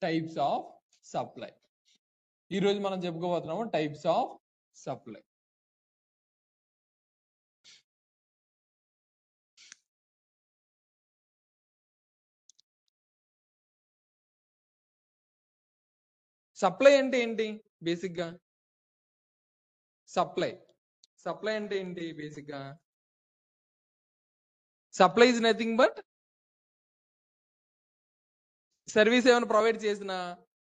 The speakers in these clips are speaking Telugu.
Types of supply. ఈరోజు మనం చెప్పుకోబోతున్నాము టైప్స్ ఆఫ్ సప్లై. సప్లై అంటే ఏంటి బేసిక్ గా? సప్లై అంటే ఏంటి బేసిక్ గా? Supply is nothing but service ఏమైనా ప్రొవైడ్ చేసినా,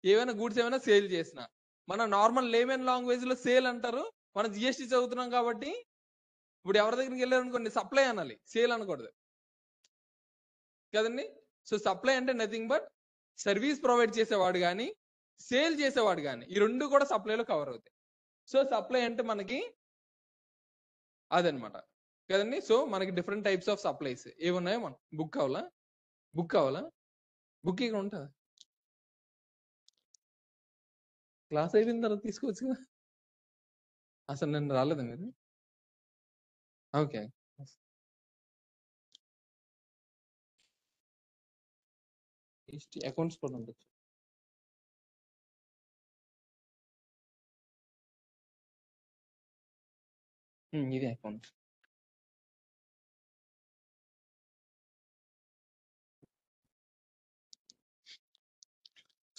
ఏమైనా గూడ్స్ ఏమైనా సేల్ చేసినా, మన నార్మల్ లేమన్ లాంగ్వేజ్ లో సేల్ అంటారు. మనం జిఎస్టీ చదువుతున్నాం కాబట్టి ఇప్పుడు ఎవరి దగ్గరికి వెళ్ళారు అనుకోండి సప్లై అనాలి, సేల్ అనకూడదు కదండి. సో సప్లై అంటే నథింగ్ బట్ సర్వీస్ ప్రొవైడ్ చేసేవాడు కానీ సేల్ చేసేవాడు కానీ, ఈ రెండు కూడా సప్లైలో కవర్ అవుతాయి. సో సప్లై అంటే మనకి అదనమాట కదండి. సో మనకి డిఫరెంట్ టైప్స్ ఆఫ్ సప్లైస్ ఏమున్నాయో మనం బుక్ కావాలా బుక్ ఇక్కడ ఉంటుందా? క్లాస్ అయిపోయిన తర్వాత తీసుకోవచ్చు కదా. అసలు నేను రాలేదా మీరు? ఓకే, అకౌంట్స్ కూడా ఉండొచ్చు. ఇది అకౌంట్.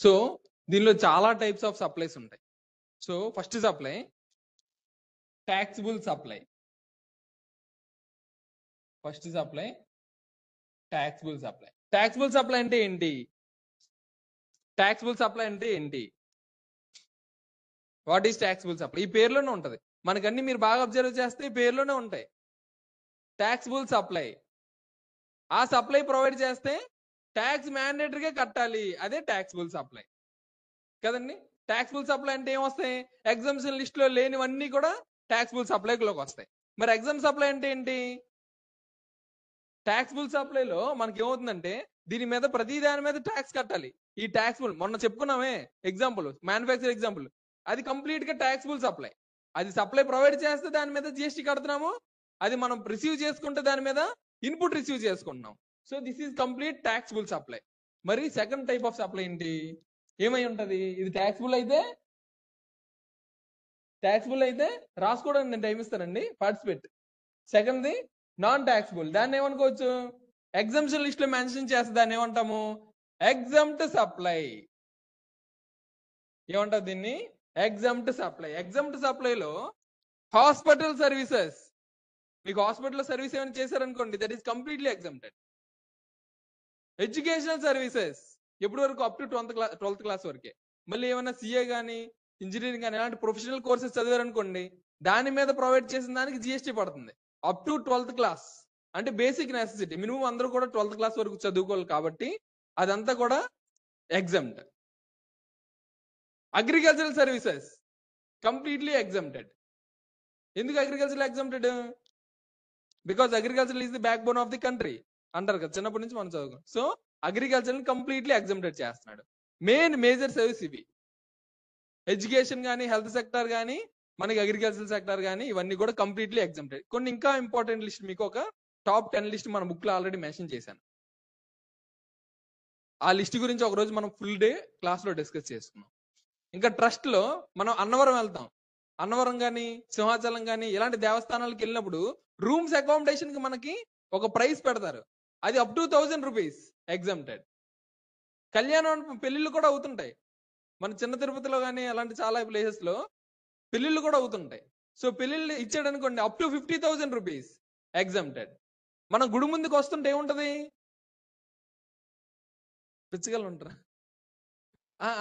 సో దీనిలో చాలా టైప్స్ ఆఫ్ సప్లైస్ ఉంటాయి. So first supply taxable supply. Taxable supply అంటే ఏంటి? What is taxable supply? ఈ పేర్లోనే ఉంటది మనకన్నీ. మీరు బాగా అబ్జర్వ్ చేస్తే ఈ పేర్లోనే ఉంటాయి. ట్యాక్సిబుల్ సప్లై, ఆ సప్లై ప్రొవైడ్ చేస్తే ట్యాక్స్ మ్యాండేటరీగా కట్టాలి, అదే ట్యాక్సిబుల్ సప్లై కదండి. ట్యాక్సిబుల్ సప్లై అంటే ఏమొస్తాయి? ఎగ్జామ్షన్ లిస్ట్ లో లేనివన్నీ కూడా ట్యాక్సిబుల్ సప్లైలోకి వస్తాయి. మరి ఎగ్జామ్ సప్లై అంటే ఏంటి? ట్యాక్సిబుల్ సప్లైలో మనకి ఏమవుతుందంటే దీని మీద ప్రతి దాని మీద ట్యాక్స్ కట్టాలి. ఈ ట్యాక్సిబుల్ మొన్న చెప్పుకున్నామే ఎగ్జాంపుల్, మ్యానుఫ్యాక్చర్ ఎగ్జాంపుల్, అది కంప్లీట్ గా ట్యాక్సిబుల్ సప్లై. అది సప్లై ప్రొవైడ్ చేస్తే దాని మీద జిఎస్టీ కడుతున్నాము, అది మనం రిసీవ్ చేసుకుంటే దాని మీద ఇన్పుట్ రిసీవ్ చేసుకుంటున్నాం. So this is complete taxable supply. మరి సెకండ్ టైప్ ఆఫ్ సప్లై ఏంటి? ఏమై ఉంటది? ఇది ట్యాక్సిబుల్ అయితే రాసుకోవడానికి నేను టైం ఇస్తానండి, పార్టిసిపేట్. సెకండ్ది నాన్ ట్యాక్సిబుల్, దాన్ని ఏమనుకోవచ్చు? ఎగ్జామ్షన్ లిస్ట్ లో మెన్షన్ చేస్తే దాన్ని ఏమంటాము? Exempt supply. ఏమంటారు దీన్ని? ఎగ్జామ్ట్ సప్లైలో హాస్పిటల్ సర్వీసెస్, మీకు హాస్పిటల్ సర్వీస్ ఏమైనా చేశారనుకోండి, that is completely exempted. Educational services ఎప్పటి వరకు? అప్ టు 12th క్లాస్ వరకే. మళ్ళీ ఏమైనా సిఏ కానీ ఇంజనీరింగ్ కానీ ఇలాంటి ప్రొఫెషనల్ కోర్సెస్ చదివారనుకోండి, దాని మీద ప్రొవైడ్ చేసిన దానికి జిఎస్టీ పడుతుంది. అప్ టు 12th క్లాస్ అంటే బేసిక్ నెసెసిటీ, మినిమం అందరూ కూడా 12th క్లాస్ వరకు చదువుకోవాలి కాబట్టి అదంతా కూడా exempt. Agricultural services completely exempted. ఎందుకు agriculture exempted? Because agriculture is the backbone of the country అంటారు కదా, చిన్నప్పటి నుంచి మనం చదువుకోం. సో అగ్రికల్చర్ కంప్లీట్లీ ఎగ్జామ్టెడ్ చేస్తున్నాడు. మేజర్ సర్వీస్ ఇవి. ఎడ్యుకేషన్ కానీ, హెల్త్ సెక్టర్ కానీ, మనకి అగ్రికల్చర్ సెక్టర్ కానీ, ఇవన్నీ కూడా కంప్లీట్లీ ఎగ్జామ్టెడ్. కొన్ని ఇంకా ఇంపార్టెంట్ లిస్ట్, మీకు ఒక టాప్ 10 లిస్ట్ మన బుక్ లో ఆల్రెడీ మెన్షన్ చేశాను. ఆ లిస్ట్ గురించి ఒక రోజు మనం ఫుల్ డే క్లాస్ లో డిస్కస్ చేసుకున్నాం. ఇంకా ట్రస్ట్ లో మనం అన్నవరం వెళ్తాం. అన్నవరం కానీ, సింహాచలం కానీ ఇలాంటి దేవస్థానాలకు వెళ్ళినప్పుడు రూమ్స్ అకామిడేషన్ కి మనకి ఒక ప్రైస్ పెడతారు, అది అప్ టు 1000 రూపీస్ ఎగ్జామ్టెడ్. కళ్యాణం పెళ్లిళ్ళు కూడా అవుతుంటాయి మన చిన్న తిరుపతిలో కానీ, అలాంటి చాలా ప్లేసెస్ లో పెళ్లిళ్ళు కూడా అవుతుంటాయి. సో పెళ్లిళ్ళు ఇచ్చాడు అనుకోండి, అప్ టు 50,000 రూపీస్ ఎగ్జామ్టెడ్. మనం గుడి ముందుకు వస్తుంటే ఏముంటది? పిచ్చగలు ఉంటారా?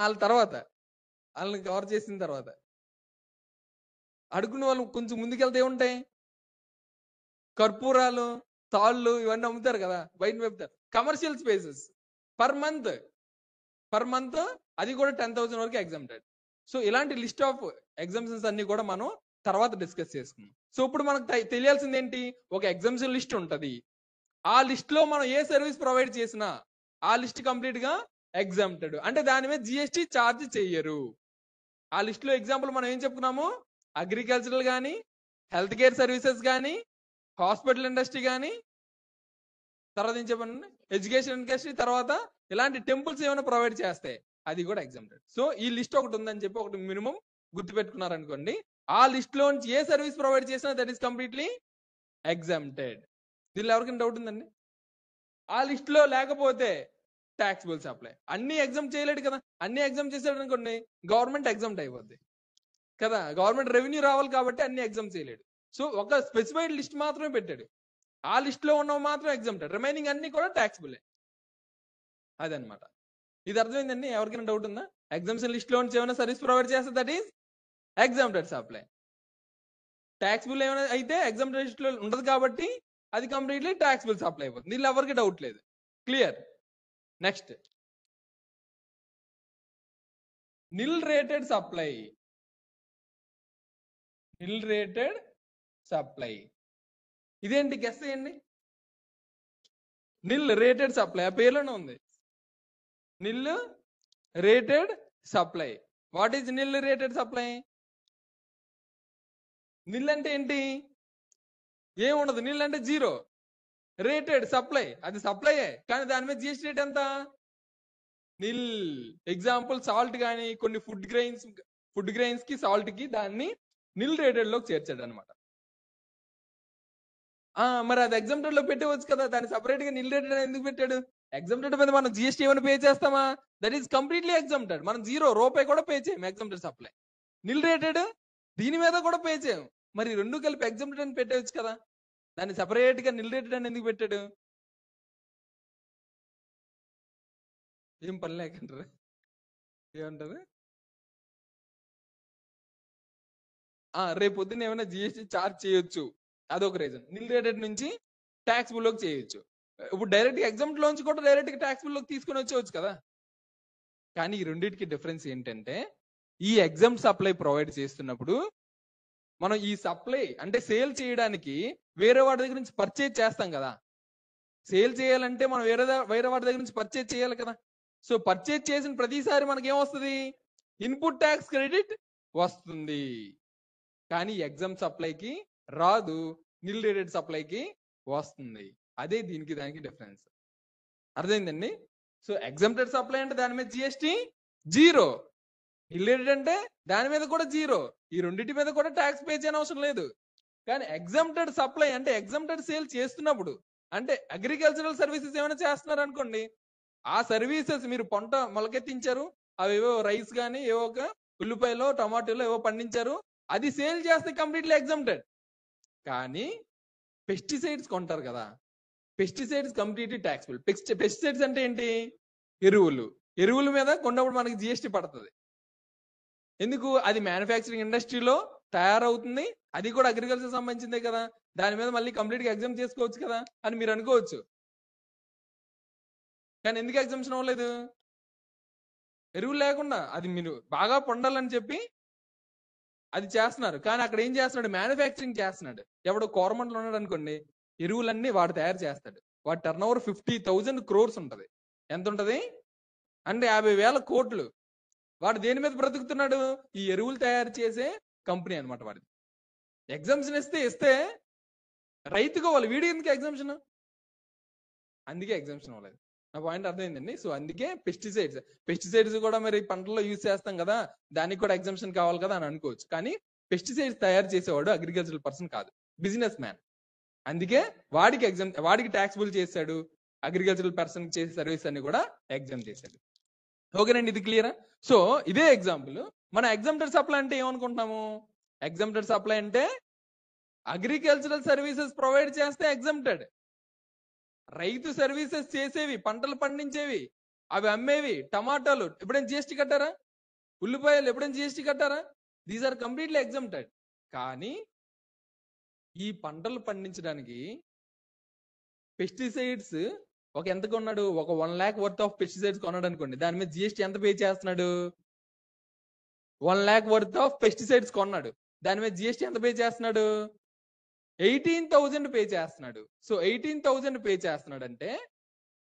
వాళ్ళ తర్వాత వాళ్ళని కవర్ చేసిన తర్వాత అడుగునే వాళ్ళు కొంచెం ముందుకెళ్తే ఏముంటాయి? కర్పూరాలు, తాళ్ళు ఇవన్నీ అమ్ముతారు కదా, బయట వెళ్తారు. కమర్షియల్ స్పేసెస్ పర్ మంత్ అది కూడా 10,000 వరకు ఎగ్జామ్టెడ్. సో ఇలాంటి లిస్ట్ ఆఫ్ ఎగ్జామ్షన్స్ అన్ని కూడా మనం తర్వాత డిస్కస్ చేసుకున్నాం. సో ఇప్పుడు మనకు తెలియాల్సింది ఏంటి? ఒక ఎగ్జామ్షన్ లిస్ట్ ఉంటది, ఆ లిస్ట్ లో మనం ఏ సర్వీస్ ప్రొవైడ్ చేసినా ఆ లిస్ట్ కంప్లీట్ గా ఎగ్జామ్టెడ్, అంటే దాని మీద జిఎస్టీ ఛార్జ్ చెయ్యరు. ఆ లిస్ట్ లో ఎగ్జాంపుల్ మనం ఏం చెప్పుకున్నాము? అగ్రికల్చరల్ కానీ, హెల్త్ కేర్ సర్వీసెస్ కానీ, హాస్పిటల్ ఇండస్ట్రీ కానీ, తర్వాత ఏం చెప్పండి, ఎడ్యుకేషన్ ఇండస్ట్రీ, తర్వాత ఇలాంటి టెంపుల్స్ ఏమైనా ప్రొవైడ్ చేస్తాయి అది కూడా ఎగ్జామ్టెడ్. సో ఈ లిస్ట్ ఒకటి ఉందని చెప్పి ఒకటి మినిమం గుర్తుపెట్టుకున్నారనుకోండి, ఆ లిస్ట్ లోంచి ఏ సర్వీస్ ప్రొవైడ్ చేసినా దట్ ఈస్ కంప్లీట్లీ ఎగ్జామ్టెడ్. దీనిలో ఎవరికైనా డౌట్ ఉందండి? ఆ లిస్ట్ లో లేకపోతే ట్యాక్సిబుల్ సప్లై. అన్ని ఎగ్జామ్ చేయలేడు కదా, అన్ని ఎగ్జామ్ చేసాడు అనుకోండి గవర్నమెంట్ ఎగ్జామ్ట్ అయిపోద్ది కదా, గవర్నమెంట్ రెవెన్యూ రావాలి కాబట్టి అన్ని ఎగ్జామ్ చేయలేడు. సో ఒక స్పెసిఫైడ్ లిస్ట్ మాత్రమే పెట్టాడు, ఆ లిస్ట్ లో ఉన్నవి మాత్రం ఎగ్జామ్టెడ్, రిమైనింగ్ అన్ని కూడా ట్యాక్సిబులే. అదనమాట. ఇది అర్థమైందండి? ఎవరికైనా డౌట్ ఉందా? ఎగ్జామ్షన్ లిస్ట్ లో ఏమైనా సర్వీస్ ప్రొవైడ్ చేస్తే that is exempted supply. Taxable ఏమైనా అయితే ఎగ్జామ్టెడ్ లిస్ట్ లో ఉండదు కాబట్టి అది కంప్లీట్లీ ట్యాక్సిబుల్ సప్లై అయిపోతుంది. దీనిలో ఎవరికి డౌట్ లేదు. Clear? Next, nil rated supply. Nil rated supply ఇదేంటి? గెస్ చేయండి. నిల్ రేటెడ్ సప్లై ఆ పేర్లోనే ఉంది, nil rated supply. What is nil rated supply? Nil అంటే ఏంటి? ఏముండదు. నిల్ అంటే జీరో. రేటెడ్ సప్లై అది సప్లైయే, కానీ దాని మీద జిఎస్టీ రేట్ ఎంత? నిల్. ఎగ్జాంపుల్ సాల్ట్ కానీ కొన్ని ఫుడ్ గ్రెయిన్స్ కి సాల్ట్ కి దాన్ని నిల్ రేటెడ్ లోకి చేర్చాడు అనమాట. మరి అది ఎగ్జామ్టెడ్ లో పెట్టవచ్చు కదా, దాన్ని సపరేట్ గా నిల్ రేటెడ్ ఎందుకు పెట్టాడు? ఎగ్జామ్టెడ్ మీద మనం జిఎస్టీ ఏమైనా పే చేస్తామా? That is completely exempted. మనం ₹0 కూడా పే చేయం ఎగ్జామ్టెడ్ సప్లై. నిల్ రేటెడ్ దీని మీద కూడా పే చేయం. మరి రెండు కలిపి ఎగ్జామ్టెడ్ అని పెట్టవచ్చు కదా, దాన్ని సపరేట్ గా నిల్ రేటెడ్ అని ఎందుకు పెట్టాడు? ఏం పని లేకంటారు? ఏమంటారు? రేపు పొద్దున్న ఏమైనా జిఎస్టీ చార్జ్ చేయొచ్చు, అదొక రీజన్. నిల్ రేటెడ్ నుంచి ట్యాక్సిబుల్ లోకి చేయొచ్చు. ఇప్పుడు డైరెక్ట్ ఎగ్జామ్ట్ లోంచి కూడా డైరెక్ట్ గా ట్యాక్సిబుల్ లోకి తీసుకొని వచ్చేవచ్చు కదా. కానీ ఈ రెండింటికి డిఫరెన్స్ ఏంటంటే, ఈ ఎగ్జామ్ సప్లై ప్రొవైడ్ చేస్తున్నప్పుడు మనం ఈ సప్లై అంటే సేల్ చేయడానికి వేరే వాడి దగ్గర నుంచి పర్చేజ్ చేస్తాం కదా. సేల్ చేయాలంటే మనం వేరే వాడి దగ్గర నుంచి పర్చేజ్ చేయాలి కదా. సో పర్చేజ్ చేసిన ప్రతిసారి మనకి ఏమొస్తుంది? ఇన్పుట్ ట్యాక్స్ క్రెడిట్ వస్తుంది. కానీ ఎగ్జామ్ సప్లైకి రాదు, నిల్ రేటెడ్ సప్లైకి వస్తుంది. అదే దీనికి దానికి డిఫరెన్స్. అర్థమైందండి? సో ఎగ్జామ్టెడ్ సప్లై అంటే దాని మీద జిఎస్టీ జీరో, నిల్ రేటెడ్ అంటే దాని మీద కూడా జీరో. ఈ రెండింటి మీద కూడా ట్యాక్స్ పే చేయని అవసరం లేదు. కానీ ఎగ్జామ్టెడ్ సప్లై అంటే ఎగ్జామ్టెడ్ సేల్ చేస్తున్నప్పుడు, అంటే అగ్రికల్చరల్ సర్వీసెస్ ఏమైనా చేస్తున్నారు అనుకోండి, ఆ సర్వీసెస్ మీరు పంట మొలకెత్తించారు, అవి ఏవో రైస్ కానీ ఏవో ఒక ఉల్లిపాయలో టమాటోలో ఏవో పండించారు, అది సేల్ చేస్తే కంప్లీట్లీ ఎగ్జామ్టెడ్. కానీ పెస్టిసైడ్స్ కొంటారు కదా, పెస్టిసైడ్స్ కంప్లీట్లీ ట్యాక్సిబుల్. పెస్టిసైడ్స్ అంటే ఏంటి? ఎరువుల మీద కొన్నప్పుడు మనకి జిఎస్టీ పడుతుంది. ఎందుకు? అది మ్యానుఫ్యాక్చరింగ్ ఇండస్ట్రీలో తయారవుతుంది, అది కూడా అగ్రికల్చర్ సంబంధించిందే కదా, దాని మీద మళ్ళీ కంప్లీట్ గా ఎగ్జామ్ చేసుకోవచ్చు కదా అని మీరు అనుకోవచ్చు. కానీ ఎందుకు ఎగ్జామ్షన్ అవ్వలేదు? ఎరువులు లేకుండా అది మీరు బాగా పొందాలని చెప్పి అది చేస్తున్నారు. కానీ అక్కడ ఏం చేస్తున్నాడు? మ్యానుఫ్యాక్చరింగ్ చేస్తున్నాడు. ఎవడో కోరమండలో ఉన్నాడు అనుకోండి, ఎరువులన్నీ వాడు తయారు చేస్తాడు. వాడి టర్న్ ఓవర్ 50,000 crores ఉంటది. ఎంత ఉంటది? అంటే 50,000 కోట్లు. వాడు దేని మీద బ్రతుకుతున్నాడు? ఈ ఎరువులు తయారు చేసే కంపెనీ అనమాట వాడిది. ఎగ్జామ్షన్ ఇస్తే రైతుగా వాళ్ళు వీడి ఎందుకు ఎగ్జామ్షన్? అందుకే ఎగ్జామ్షన్ అవ్వలేదు. నా పాయింట్ అర్థమైందండి? సో అందుకే పెస్టిసైడ్స్ కూడా మరి పంటల్లో యూజ్ చేస్తాం కదా, దానికి కూడా ఎగ్జామ్షన్ కావాలి కదా అని అనుకోవచ్చు. కానీ పెస్టిసైడ్స్ తయారు చేసేవాడు అగ్రికల్చరల్ పర్సన్ కాదు, బిజినెస్ మ్యాన్. అందుకే వాడికి ట్యాక్సిబుల్ చేశాడు, అగ్రికల్చరల్ పర్సన్ చేసే సర్వీస్ అన్ని కూడా ఎగ్జామ్ చేశాడు. ఓకేనండి, ఇది క్లియరా? సో ఇదే ఎగ్జాంపుల్. మన ఎగ్జామ్టెడ్ సప్లై అంటే ఏమనుకుంటున్నాము? ఎగ్జామ్టెడ్ సప్లై అంటే అగ్రికల్చరల్ సర్వీసెస్ ప్రొవైడ్ చేస్తే ఎగ్జామ్టెడ్. రైతు సర్వీసెస్ చేసేవి, పంటలు పండించేవి, అవి అమ్మేవి, టమాటాలు ఎప్పుడైనా జిఎస్టీ కట్టారా? ఉల్లిపాయలు ఎప్పుడైనా జిఎస్టీ కట్టారా? These are completely exempted. కానీ ఈ పంటలు పండించడానికి పెస్టిసైడ్స్ ఎంత కొన్నాడు? ఒక 1 lakh వర్త్ ఆఫ్ పెస్టిసైడ్స్ కొన్నాడు అనుకోండి, దాని మీద జిఎస్టీ ఎంత పే చేస్తున్నాడు? 1 lakh వర్త్ ఆఫ్ పెస్టిసైడ్స్ కొన్నాడు, దాని మీద జిఎస్టీ ఎంత పే చేస్తున్నాడు? 18,000 పే చేస్తున్నాడు. సో 18,000 పే చేస్తున్నాడు అంటే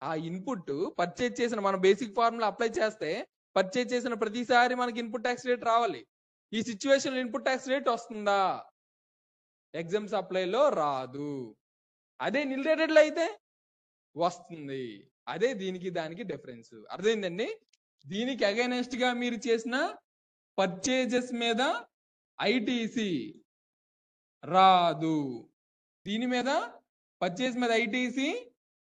ఆ ఇన్పుట్ పర్చేజ్ చేసిన, మన బేసిక్ ఫార్ములా అప్లై చేస్తే పర్చేజ్ చేసిన ప్రతిసారి మనకి ఇన్పుట్ ట్యాక్స్ రేట్ రావాలి. ఈ సిచ్యువేషన్ ఇన్పుట్ ట్యాక్స్ రేట్ వస్తుందా? ఎగ్జామ్ సప్లైలో రాదు. అదే నిల్ రేటెడ్ లో అయితే వస్తుంది. అదే దీనికి దానికి డిఫరెన్స్. అర్థమైందండి? దీనికి అగైనెస్ట్ గా మీరు చేసిన పర్చేజెస్ మీద ఐటీసీ రాదు. దీని మీద పర్చేజ్ మీద ఐటీసీ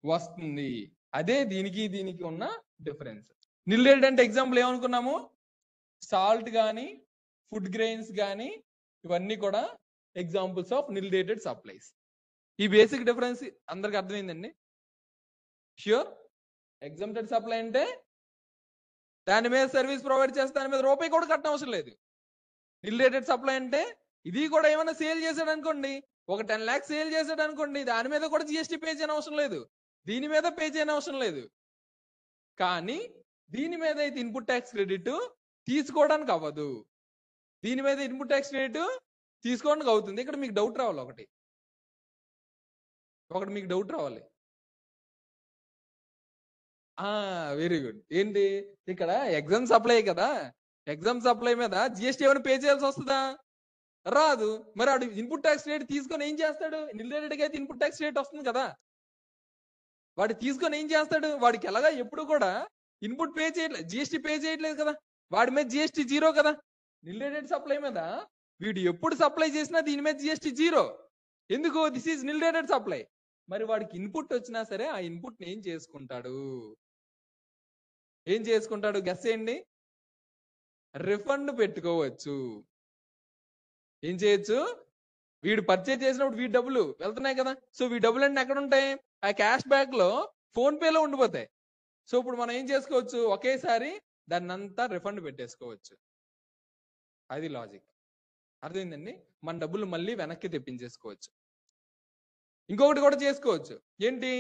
వస్తుంది. అదే దీనికి ఉన్న డిఫరెన్స్. నిల్ రేట్ అంటే ఎగ్జాంపుల్ ఏమనుకున్నాము? సాల్ట్ కానీ ఫుడ్ గ్రెయిన్స్ కానీ ఇవన్నీ కూడా examples of nil rated supplies. ఈ బేసిక్ డిఫరెన్స్ అందరికి అర్థమైందండి? ష్యూర్. ఎగ్జామ్టెడ్ సప్లై అంటే దాని మీద సర్వీస్ ప్రొవైడ్ చేస్తే దాని మీద రూపాయి కూడా కట్టడం అవసరం లేదు. నిల్ రేటెడ్ సప్లై అంటే ఇది కూడా ఏమైనా సేల్ చేశాడు అనుకోండి, ఒక 10 lakhs సేల్ చేశాడు అనుకోండి, దాని మీద కూడా జిఎస్టీ పే చేయని అవసరం లేదు, దీని మీద పే చేయని అవసరం లేదు. కానీ దీని మీద అయితే ఇన్పుట్ ట్యాక్స్ క్రెడిట్ తీసుకోవడానికి అవ్వదు. దీని మీద ఇన్పుట్ ట్యాక్స్ క్రెడిట్ తీసుకోవడానికి అవుతుంది. ఇక్కడ మీకు డౌట్ రావాలి, ఒకటి మీకు డౌట్ రావాలి. Very good. ఏంటి ఇక్కడ ఎగ్జామ్ సప్లై కదా, ఎగ్జామ్ సప్లై మీద జిఎస్టీ ఏమైనా పే చేయాల్సి వస్తుందా? రాదు. మరి వాడు ఇన్పుట్ ట్యాక్స్ రేట్ తీసుకొని ఏం చేస్తాడు? నిల్ రేటెడ్ అయితే ఇన్పుట్ ట్యాక్స్ రేట్ వస్తుంది కదా, వాడు తీసుకొని ఏం చేస్తాడు? వాడికి ఎలాగా ఎప్పుడు కూడా ఇన్పుట్ పే చేయట్లేదు, జిఎస్టీ పే చేయట్లేదు కదా, వాడి మీద జిఎస్టీ జీరో కదా. నిల్ రేటెడ్ సప్లై మీద వీడు ఎప్పుడు సప్లై చేసినా దీని మీద జిఎస్టీ జీరో. ఎందుకు? This is nil rated supply. మరి వాడికి ఇన్పుట్ వచ్చినా సరే ఆ ఇన్పుట్ ఏం చేసుకుంటాడు? గెస్ చేయండి. రిఫండ్ పెట్టుకోవచ్చు. ఏం చేయొచ్చు? వీడు పర్చేజ్ చేసినప్పుడు వీడి డబ్బులు వెళ్తున్నాయి కదా, సో వీడి డబ్బులు అన్నీ ఎక్కడ ఉంటాయి? ఆ క్యాష్ బ్యాక్ లో ఫోన్ పేలో ఉండిపోతాయి. సో ఇప్పుడు మనం ఏం చేసుకోవచ్చు? ఒకేసారి దాన్ని అంతా రిఫండ్ పెట్టేసుకోవచ్చు. అది లాజిక్. అర్థమైందండి? మన డబ్బులు మళ్ళీ వెనక్కి తెప్పించేసుకోవచ్చు. ఇంకొకటి కూడా చేసుకోవచ్చు. ఏంటి?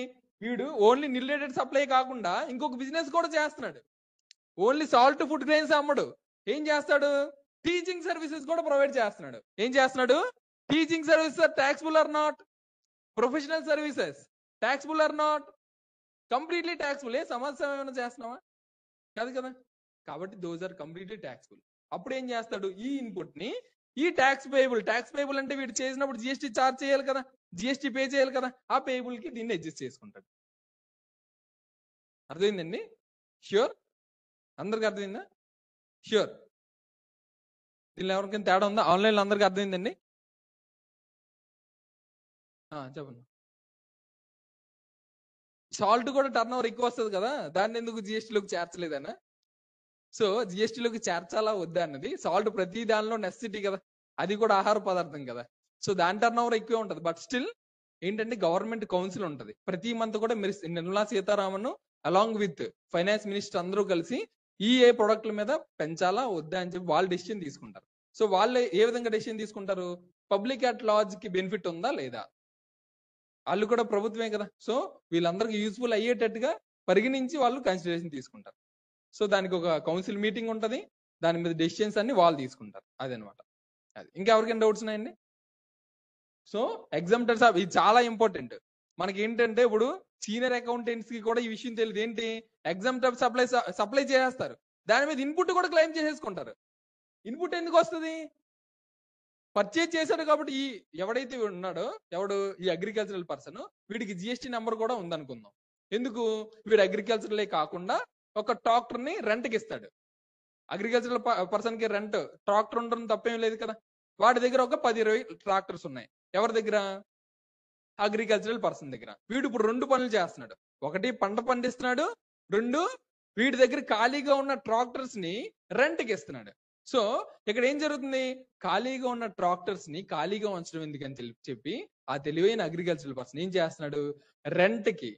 వీడు ఓన్లీ నిల్ రేటెడ్ సప్లై కాకుండా ఇంకొక బిజినెస్ కూడా చేస్తున్నాడు. ఓన్లీ సాల్ట్ ఫుడ్ గ్రెయిన్స్ అమ్మడు. ఏం చేస్తాడు? టీచింగ్ సర్వీసెస్ కూడా ప్రొవైడ్ చేస్తున్నాడు. ఏం చేస్తున్నాడు? Teaching services taxable or not? Professional services taxable or not? Completely taxable. ఏ సమస్య ఏమైనా చేస్తున్నావా? కాదు కదా. కాబట్టి దోస్ ఆర్ కంప్లీట్లీ ట్యాక్స్బుల్. అప్పుడు ఏం చేస్తాడు? ఈ ఇన్పుట్ ని ఈ ట్యాక్స్ పేయబుల్ అంటే వీడు చేసినప్పుడు జిఎస్టీ చార్జ్ చేయాలి కదా, జిఎస్టీ పే చేయాలి కదా, ఆ పేయబుల్ కి దీన్ని అడ్జస్ట్ చేసుకుంటాడు. అర్థమైందండి? ష్యూర్? అందరికి అర్థమైందా? ష్యూర్. దీనిలో ఎవరికైనా తేడా ఉందా? ఆన్లైన్లో అందరికి అర్థమైందండి? చెప్పండి. సాల్ట్ కూడా టర్న్ ఓవర్ ఎక్కువ వస్తుంది కదా, దాన్ని ఎందుకు జిఎస్టీలోకి చేర్చలేదన్నా? సో జిఎస్టీలోకి చేర్చాలా వద్దా అన్నది, సాల్ట్ ప్రతి దానిలో నెసెసిటీ కదా, అది కూడా ఆహార పదార్థం కదా, సో దాని టర్న్ ఓవర్ ఎక్కువే ఉంటుంది. బట్ స్టిల్ ఏంటంటే గవర్నమెంట్ కౌన్సిల్ ఉంటుంది. ప్రతి మంత్ కూడా Nirmala Sitharaman along with finance minister అందరూ కలిసి ఏ ప్రొడక్ట్ల మీద పెంచాలా వద్దా అని చెప్పి వాళ్ళు డెసిషన్ తీసుకుంటారు. సో వాళ్ళు ఏ విధంగా డెసిషన్ తీసుకుంటారు? పబ్లిక్ అట్ లార్జ్ కి బెనిఫిట్ ఉందా లేదా? వాళ్ళు కూడా ప్రభుత్వమే కదా, సో వీళ్ళందరికీ యూస్ఫుల్ అయ్యేటట్టుగా పరిగణించి వాళ్ళు కన్సిడరేషన్ తీసుకుంటారు. సో దానికి ఒక కౌన్సిల్ మీటింగ్ ఉంటుంది, దాని మీద డెసిషన్స్ అన్ని వాళ్ళు తీసుకుంటారు. అదనమాట. అది ఇంకా ఎవరికైనా డౌట్స్ ఉన్నాయండి? సో ఎగ్జామ్టర్స్ ఇది చాలా ఇంపార్టెంట్. మనకి ఏంటంటే ఇప్పుడు సీనియర్ అకౌంటెంట్స్ కి కూడా ఈ విషయం తెలియదు. ఏంటి? ఎగ్జామ్టర్ సప్లై చేస్తారు, దాని మీద ఇన్పుట్ కూడా క్లెయిమ్ చేసేసుకుంటారు. ఇన్పుట్ ఎందుకు వస్తుంది? పర్చేజ్ చేశాడు కాబట్టి. ఈ ఎవడైతే ఉన్నాడో ఈ అగ్రికల్చరల్ పర్సన్, వీడికి జిఎస్టీ నెంబర్ కూడా ఉందనుకుందాం. ఎందుకు? వీడు అగ్రికల్చరలే కాకుండా ఒక ట్రాక్టర్ ని రెంట్కి ఇస్తాడు. అగ్రికల్చరల్ పర్సన్ కి రెంట్ ట్రాక్టర్ ఉండడం తప్పేం లేదు కదా. వాడి దగ్గర ఒక 10-20 ట్రాక్టర్స్ ఉన్నాయి. ఎవరి దగ్గర? అగ్రికల్చరల్ పర్సన్ దగ్గర. వీడు ఇప్పుడు 2 పనులు చేస్తున్నాడు. ఒకటి పంట పండిస్తున్నాడు, 2 వీడి దగ్గర ఖాళీగా ఉన్న ట్రాక్టర్స్ ని రెంట్కి ఇస్తున్నాడు. సో ఇక్కడ ఏం జరుగుతుంది? ఖాళీగా ఉన్న ట్రాక్టర్స్ ని ఖాళీగా ఉంచడం ఎందుకని చెప్పి ఆ తెలివైన అగ్రికల్చరల్ పర్సన్ ఏం చేస్తున్నాడు? రెంట్ కి.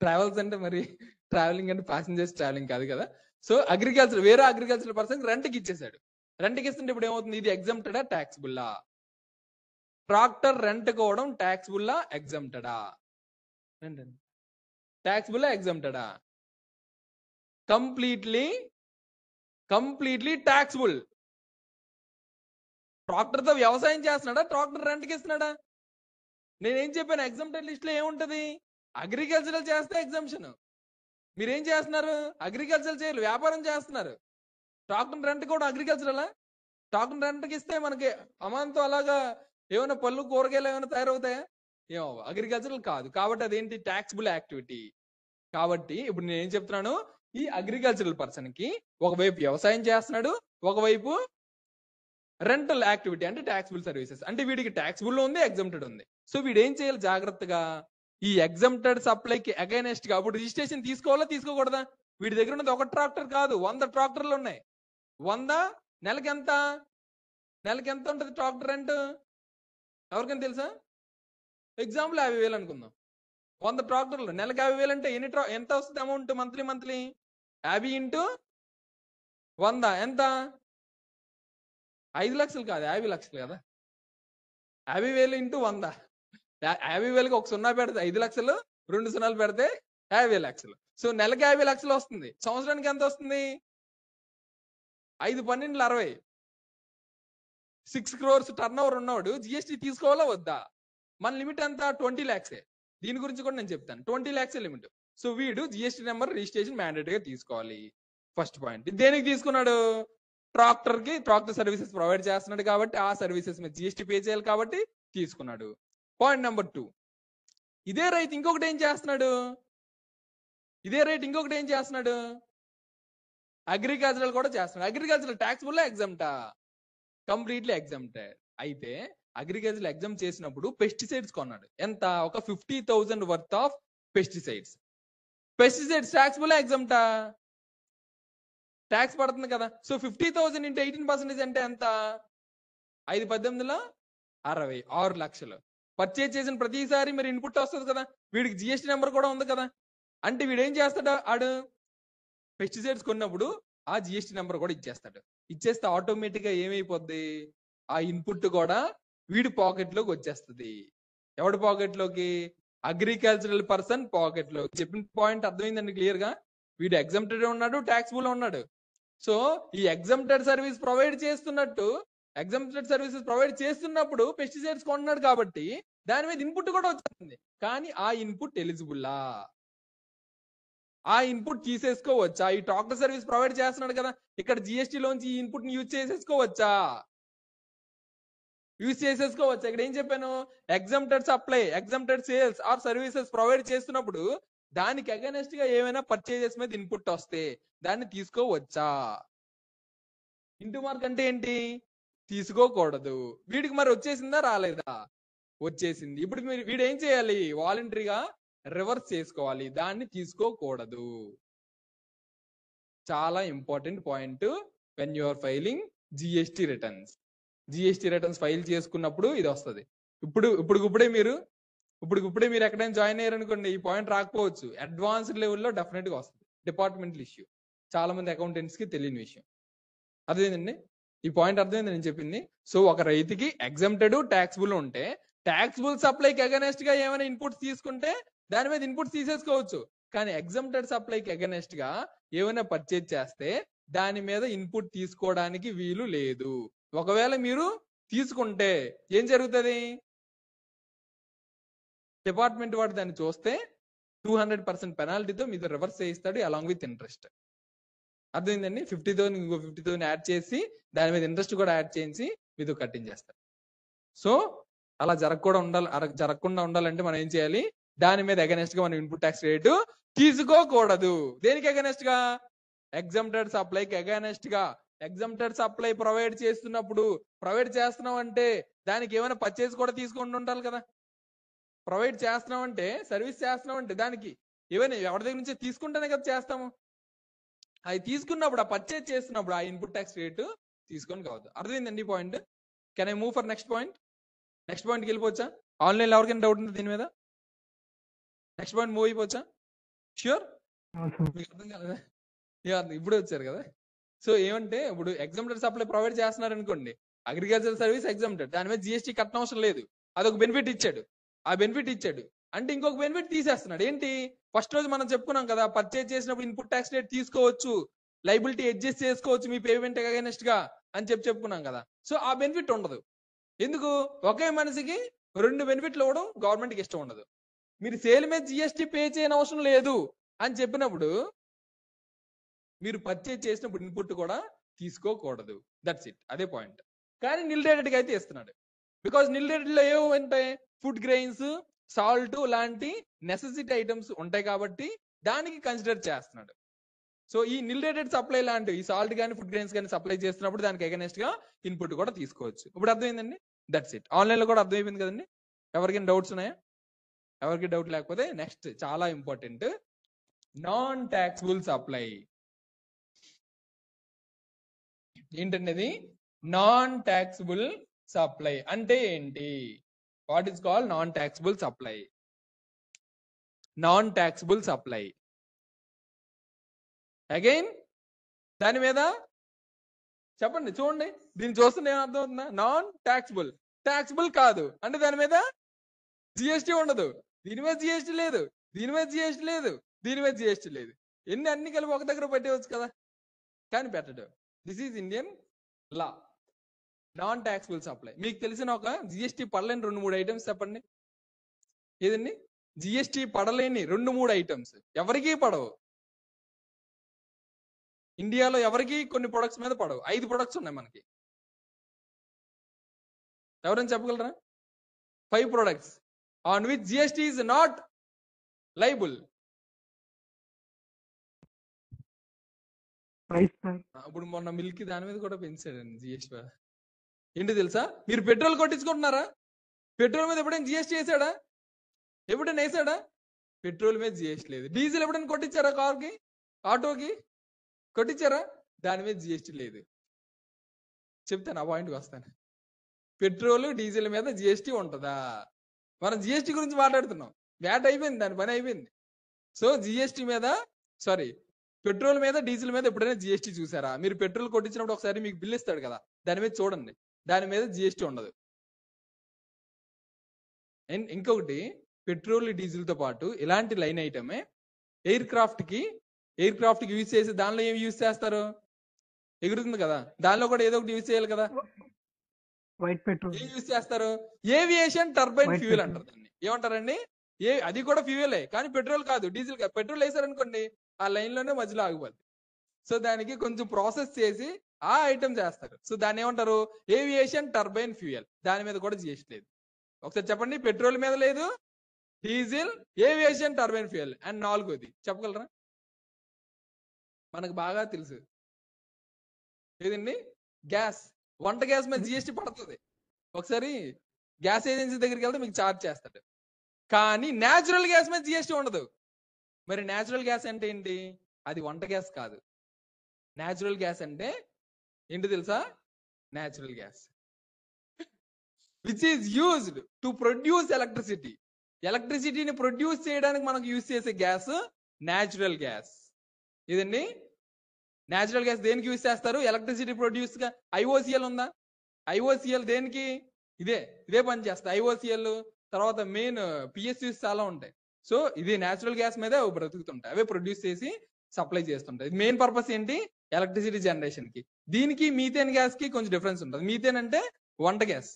ట్రావెల్స్ అంటే మరి ట్రావెలింగ్ అంటే ప్యాసింజర్స్ ట్రావెలింగ్ కాదు కదా. సో వేరే అగ్రికల్చరల్ పర్సన్ రెంట్కి ఇచ్చేసాడు. రెంట్కి ఇస్తుంటే ఇప్పుడు ఏమవుతుంది? ఇది ఎగ్జామ్టెడా ట్యాక్స్బుల్లా? ట్రాక్టర్ రెంట్ కోవడం ట్యాక్స్బుల్లా ఎగ్జామ్టెడా? ట్యాక్స్బుల్లా ఎగ్జామ్టెడా? Completely taxable. ట్రాక్టర్ తో వ్యవసాయం చేస్తున్నాడా? ట్రాక్టర్ రెంట్కి ఇస్తున్నాడా? నేనేం చెప్పాను? ఎగ్జామ్టెడ్ లిస్ట్ లో ఏముంటది? అగ్రికల్చరల్ చేస్తే ఎగ్జామ్షన్. మీరేం చేస్తున్నారు? అగ్రికల్చర్ చేయాలి, వ్యాపారం చేస్తున్నారు. ట్రాక్టర్ రెంట్ కూడా అగ్రికల్చరలా? ట్రాక్టర్ రెంట్కి ఇస్తే మనకి అమాంతం అలాగా ఏమైనా పళ్ళు కూరగాయలు ఏమైనా తయారవుతాయా? ఏమో, అగ్రికల్చరల్ కాదు. కాబట్టి అదేంటి? Taxable activity. కాబట్టి ఇప్పుడు నేను ఏం చెప్తున్నాను? ఈ అగ్రికల్చరల్ పర్సన్ కి ఒకవైపు వ్యవసాయం చేస్తున్నాడు, ఒకవైపు రెంటల్ యాక్టివిటీ అంటే ట్యాక్సిబుల్ సర్వీసెస్. అంటే వీడికి ట్యాక్సిబుల్ ఉంది, ఎగ్జామ్టెడ్ ఉంది. సో వీడు ఏం చేయాలి జాగ్రత్తగా, ఈ ఎగ్జామ్టెడ్ సప్లైకి అగైనెస్ట్ గా అప్పుడు రిజిస్ట్రేషన్ తీసుకోవాలా తీసుకోకూడదా? వీడి దగ్గర ఉన్నది ఒక ట్రాక్టర్ కాదు, 100 ట్రాక్టర్లు ఉన్నాయి. 100 నెలకి ఎంత ఉంటుంది ట్రాక్టర్ రెంట్? ఎవరికైనా తెలుసా? ఎగ్జాంపుల్ 50,000 అనుకుందాం. 100 ట్రాక్టర్లు నెలకి 50,000 అంటే ఎంత వస్తుంది అమౌంట్ మంత్లీ? 50 ఇంటూ 100 ఎంత? 5 లక్షలు కాదు, 50 లక్షలు కదా. 50,000 ఇంటూ 100, 50,000కి ఒక 0 పెడితే 5 లక్షలు, 2 సున్నాలు పెడితే 50 లక్షలు. సో నెలకి 50 లక్షలు వస్తుంది. సంవత్సరానికి ఎంత వస్తుంది? 5 12 60, 6 crores టర్న్ ఓవర్ ఉన్నవాడు జిఎస్టీ తీసుకోవాలా వద్దా? మన లిమిట్ ఎంత? 20 lakhs. దీని గురించి కూడా నేను చెప్తాను. 20 lakhs లిమిట్. సో వీడు జిఎస్టీ నెంబర్ రిజిస్ట్రేషన్ మ్యాండేటరీ గా తీసుకోవాలి. First point. దేనికి తీసుకున్నాడు? ట్రాక్టర్ సర్వీసెస్ ప్రొవైడ్ చేస్తున్నాడు కాబట్టి ఆ సర్వీసెస్ మీద జిఎస్టీ పే చేయాలి కాబట్టి తీసుకున్నాడు. పాయింట్ నెంబర్ 2, ఇదే రైతు ఇంకొకటి ఏం చేస్తున్నాడు? అగ్రికల్చరల్ కూడా చేస్తున్నాడు. అగ్రికల్చరల్ ట్యాక్సిబుల్ ఎగ్జామ్టా? Completely exempted. అయితే అగ్రికల్చర్ ఎగ్జామ్ చేసినప్పుడు పెస్టిసైడ్స్ కొన్నాడు. ఎంత? ఒక 50,000 వర్త్ ఆఫ్ పెస్టిసైడ్స్. ట్యాక్సిబుల్ ఎగ్జామ్టా? ట్యాక్స్ పడుతుంది కదా. సో 50,000 ఇంటూ 18% అంటే ఎంత? 5 18 60, 6 లక్షలు. పర్చేజ్ చేసిన ప్రతిసారి మరి ఇన్పుట్ వస్తుంది కదా, వీడికి జిఎస్టీ నెంబర్ కూడా ఉంది కదా. అంటే వీడు ఏం చేస్తాడు? ఆడు పెస్టిసైడ్స్ కొన్నప్పుడు ఆ జిఎస్టీ నెంబర్ కూడా ఇచ్చేస్తే ఆటోమేటిక్ గా ఏమైపోద్ది? ఆ ఇన్పుట్ కూడా వీడి పాకెట్ లోకి వచ్చేస్తుంది. ఎవడి పాకెట్ లోకి? అగ్రికల్చరల్ పర్సన్ పాకెట్ లో. చెప్పిన పాయింట్ అర్థమైందండి క్లియర్ గా? వీడు ఎగ్జామ్టెడ్ ఉన్నాడు, ట్యాక్సిబుల్ ఉన్నాడు. సో ఈ ఎగ్జామ్టెడ్ సర్వీసెస్ ప్రొవైడ్ చేస్తున్నప్పుడు పెస్టిసైడ్స్ కొంటున్నాడు కాబట్టి దాని మీద ఇన్పుట్ కూడా వచ్చేస్తుంది. కానీ ఆ ఇన్పుట్ ఎలిజిబుల్లా? ఆ ఇన్పుట్ తీసేసుకోవచ్చా? ఈ ట్రాక్టర్ సర్వీస్ ప్రొవైడ్ చేస్తున్నాడు కదా, ఇక్కడ జిఎస్టీ లోంచి ఈ ఇన్పుట్ ని యూజ్ చేసేసుకోవచ్చా? ఇక్కడ ఏం చెప్పాను? Exempted supply, exempted sales or services provide చేస్తున్నప్పుడు దానికి అగైనెస్ట్ గా ఏమైనా పర్చేజెస్ మీద ఇన్పుట్ వస్తే దాన్ని తీసుకోవచ్చా? ఇంటూ మార్క్ అంటే ఏంటి? తీసుకోకూడదు. వీడికి మరి వచ్చేసిందా రాలేదా? వచ్చేసింది. ఇప్పుడు వీడు ఏం చేయాలి? వాలంటరీగా రివర్స్ చేసుకోవాలి, దాన్ని తీసుకోకూడదు. చాలా important point when you are filing GST returns. GST returns file చేసుకున్నప్పుడు ఇది వస్తుంది. ఇప్పుడుప్పుడే మీరు ఎక్కడైనా జాయిన్ అయ్యారనుకోండి, ఈ పాయింట్ రాకపోవచ్చు. అడ్వాన్స్డ్ లెవెల్లో డెఫినెట్ గా వస్తుంది. డిపార్ట్మెంటల్ ఇష్యూ, చాలా మంది అకౌంటెంట్స్ కి తెలియని విషయం. అర్థమైందండి? ఈ పాయింట్ అర్థమైంది నేను చెప్పింది. సో ఒక రైతుకి ఎగ్జామ్టెడ్, ట్యాక్సిబుల్ ఉంటే ట్యాక్సిబుల్ సప్లైకి అగైనెస్ట్ గా ఏమైనా ఇన్పుట్స్ తీసుకుంటే దాని మీద ఇన్పుట్స్ తీసేసుకోవచ్చు. కానీ ఎగ్జామ్టెడ్ సప్లైకి అగైనెస్ట్ గా ఏమైనా పర్చేజ్ చేస్తే దాని మీద ఇన్పుట్ తీసుకోవడానికి వీలు లేదు. ఒకవేళ మీరు తీసుకుంటే ఏం జరుగుతుంది? డిపార్ట్మెంట్ వాడు దాన్ని చూస్తే 200% పెనాల్టీతో మీతో రివర్స్ చేయిస్తాడు, అలాంగ్ విత్ ఇంట్రెస్ట్. అర్థమైందండి? 50,000 ఇంకో 50,000 యాడ్ చేసి దాని మీద ఇంట్రెస్ట్ కూడా యాడ్ చేసి మీతో కట్టించేస్తారు. సో అలా జరగకుండా ఉండాలంటే మనం ఏం చేయాలి? దాని మీద అగైనెస్ట్ గా మనం ఇన్పుట్ ట్యాక్స్ రేటు తీసుకోకూడదు. దేనికి అగైనెస్ట్ గా? ఎగ్జామ్టెడ్ సప్లైకి అగైనెస్ట్ గా. ఎగ్జామ్టెడ్ సప్లై ప్రొవైడ్ చేస్తున్నాం అంటే దానికి ఏమైనా పర్చేజ్ కూడా తీసుకుంటూ ఉండాలి కదా. ప్రొవైడ్ చేస్తున్నాం అంటే, సర్వీస్ చేస్తున్నాం అంటే దానికి ఏమైనా ఎవరి దగ్గర నుంచి తీసుకుంటేనే కదా చేస్తాము. అది తీసుకున్నప్పుడు, ఆ పర్చేజ్ చేస్తున్నప్పుడు ఆ ఇన్పుట్ ట్యాక్స్ రేటు తీసుకొని కావద్దు. అర్థమైందండి point? Can I move for next point? Next పాయింట్కి వెళ్ళిపోవచ్చా? ఆన్లైన్ ఎవరికైనా డౌట్ ఉంది దీని మీద? నెక్స్ట్ పాయింట్ మూవ్ అయిపోవచ్చా? ష్యూర్? మీకు అర్థం కాలేదా? ఇప్పుడే వచ్చారు కదా. సో ఏమంటే, ఇప్పుడు ఎగ్జామ్టెడ్ సప్లై ప్రొవైడ్ చేస్తున్నారు అనుకోండి, అగ్రికల్చర్ సర్వీస్ ఎగ్జామ్టెడ్, దాని మీద జిఎస్టీ కట్టనవసరం అవసరం లేదు. అదొక బెనిఫిట్ ఇచ్చాడు. ఆ బెనిఫిట్ ఇచ్చాడు అంటే ఇంకొక బెనిఫిట్ తీసేస్తున్నాడు. ఏంటి? ఫస్ట్ రోజు మనం చెప్పుకున్నాం కదా, పర్చేజ్ చేసినప్పుడు ఇన్పుట్ ట్యాక్స్ రేట్ తీసుకోవచ్చు, లైబిలిటీ అడ్జస్ట్ చేసుకోవచ్చు మీ పేమెంట్ అగైనెస్ట్ గా అని చెప్పుకున్నాం కదా. సో ఆ బెనిఫిట్ ఉండదు. ఎందుకు? ఒకే మనిషికి 2 బెనిఫిట్లు ఇవ్వడం గవర్నమెంట్కి ఇష్టం ఉండదు. మీరు సేల్ మీద జిఎస్టీ పే చేయని అవసరం లేదు అని చెప్పినప్పుడు మీరు పర్చేజ్ చేసినప్పుడు ఇన్పుట్ కూడా తీసుకోకూడదు. That's it. అదే పాయింట్. కానీ నిల్ రేటెడ్ గా అయితే ఇస్తున్నాడు. బికాస్ నిల్ రేటెడ్ లో ఏమో ఉంటాయి? ఫుడ్ గ్రెయిన్స్, సాల్ట్ లాంటి నెసెసిటీ ఐటమ్స్ ఉంటాయి కాబట్టి దానికి కన్సిడర్ చేస్తున్నాడు. సో ఈ నిల్ రేటెడ్ సప్లై లాంటివి ఈ సాల్ట్ కానీ ఫుడ్ గ్రెయిన్స్ కానీ సప్లై చేస్తున్నప్పుడు దానికి అగైనెస్ట్ గా ఇన్పుట్ కూడా తీసుకోవచ్చు. ఇప్పుడు అర్థమైందండి, దట్స్ ఇట్. ఆన్లైన్ లో కూడా అర్థమైపోయింది కదండి. ఎవరికైనా డౌట్స్ ఉన్నాయా? ఎవరికి డౌట్ లేకపోతే నెక్స్ట్ చాలా ఇంపార్టెంట్, నాన్ ట్యాక్సిబుల్ సప్లై. ఏంటండి అది? నాన్ ట్యాక్సిబుల్ సప్లై అంటే ఏంటి? What is called non taxable supply? Non taxable supply again దాని మీద చెప్పండి, చూడండి, దీన్ని చూస్తుంటే ఏం అర్థం అవుతుందా? నాన్ ట్యాక్సిబుల్, ట్యాక్సిబుల్ కాదు అంటే దాని మీద జిఎస్టీ ఉండదు, దీని మీద జిఎస్టీ లేదు, దీని మీద జిఎస్టీ లేదు, దీని మీద జిఎస్టీ లేదు. అన్ని కలిపి ఒక దగ్గర పెట్టేవచ్చు కదా, కానీ పెట్టడు. This is Indian law. Non taxable supply. మీకు తెలిసిన ఒక జిఎస్టీ పడలేని 2-3 ఐటమ్స్ చెప్పండి. ఏదండి? జిఎస్టీ పడలేని 2-3 ఐటమ్స్ ఎవరికీ పడవు. ఇండియాలో ఎవరికి కొన్ని ప్రొడక్ట్స్ మీద పడవు. 5 ప్రొడక్ట్స్ ఉన్నాయి మనకి. ఎవరైనా చెప్పగలరా? 5 products on which GST is not liable. ఇప్పుడు మొన్న మిల్క్ దాని మీద కూడా పెంచాడండి జిఎస్టీ. ఏంటి తెలుసా? మీరు పెట్రోల్ కొట్టించుకుంటున్నారా? పెట్రోల్ మీద ఎప్పుడైనా జిఎస్టీ వేసాడా? ఎప్పుడైనా వేసాడా? పెట్రోల్ మీద జిఎస్టీ లేదు. డీజిల్ ఎప్పుడైనా కొట్టించారా? కార్కి, ఆటోకి కొట్టించారా? దాని మీద జిఎస్టీ లేదు. చెప్తాను, ఆ పాయింట్కి వస్తాను. పెట్రోల్ డీజిల్ మీద జిఎస్టీ ఉంటుందా? మనం జిఎస్టీ గురించి మాట్లాడుతున్నాం. వ్యాట్ అయిపోయింది, దాని పని అయిపోయింది. సో జిఎస్టీ మీద, సారీ, పెట్రోల్ మీద డీజిల్ మీద ఎప్పుడైనా జిఎస్టీ చూసారా? మీరు పెట్రోల్ కొట్టించినప్పుడు ఒకసారి మీకు బిల్ ఇస్తాడు కదా, దాని మీద చూడండి, దాని మీద జిఎస్టీ ఉండదు. అండ్ ఇంకొకటి, పెట్రోల్ డీజిల్ తో పాటు ఇలాంటి లైన్ ఐటమే ఎయిర్ క్రాఫ్ట్ కి యూజ్ చేసి, దానిలో ఏమి యూజ్ చేస్తారు? ఎగురుతుంది కదా, దానిలో కూడా ఏదో ఒకటి యూజ్ చేయాలి కదా. వైట్ పెట్రోల్ ఏం యూజ్ చేస్తారు? ఏవియేషన్ టర్బైన్ ఫ్యూయల్ అంటారు దాన్ని. ఏమంటారండి? అది కూడా ఫ్యూయలే, కానీ పెట్రోల్ కాదు, డీజిల్ కాదు. పెట్రోల్ వేసారనుకోండి, ఆ లైన్ లోనే మధ్యలో ఆగిపోద్ది. సో దానికి కొంచెం ప్రాసెస్ చేసి ఆ ఐటమ్ చేస్తారు. సో దాన్ని ఏమంటారు? Aviation turbine fuel. దాని మీద కూడా జిఎస్టీ లేదు. ఒకసారి చెప్పండి, పెట్రోల్ మీద లేదు, diesel, aviation turbine fuel. And 4వది చెప్పగలరా? మనకు బాగా తెలుసు, ఏదండి? గ్యాస్. వంట గ్యాస్ మీద జిఎస్టీ పడుతుంది. ఒకసారి గ్యాస్ ఏజెన్సీ దగ్గరికి వెళ్తే మీకు ఛార్జ్ చేస్తాడు, కానీ న్యాచురల్ గ్యాస్ మీద జిఎస్టీ ఉండదు. మరి న్యాచురల్ గ్యాస్ అంటే ఏంటి? అది వంట గ్యాస్ కాదు. న్యాచురల్ గ్యాస్ అంటే ఏంటి తెలుసా? Natural gas which is used to produce electricity. ఎలక్ట్రిసిటీని ప్రొడ్యూస్ చేయడానికి మనకు యూజ్ చేసే గ్యాస్ న్యాచురల్ గ్యాస్. ఇదండి న్యాచురల్ గ్యాస్. దేనికి యూజ్ చేస్తారు? ఎలక్ట్రిసిటీ ప్రొడ్యూస్ గా. ఐఓసిఎల్ ఉందా? ఐఓసిఎల్ దేనికి? ఇదే పని చేస్తాయి. ఐఓసిఎల్ తర్వాత మెయిన్ పిఎస్యూస్ చాలా ఉంటాయి. సో ఇది న్యాచురల్ గ్యాస్ మీద అవి బ్రతుకుతుంటాయి, అవే ప్రొడ్యూస్ చేసి సప్లై చేస్తుంటాయి. మెయిన్ పర్పస్ ఏంటి? ఎలక్ట్రిసిటీ జనరేషన్ కి. దీనికి మీథేన్ గ్యాస్ కి కొంచెం డిఫరెన్స్ ఉంటుంది. మీథేన్ అంటే వంట గ్యాస్.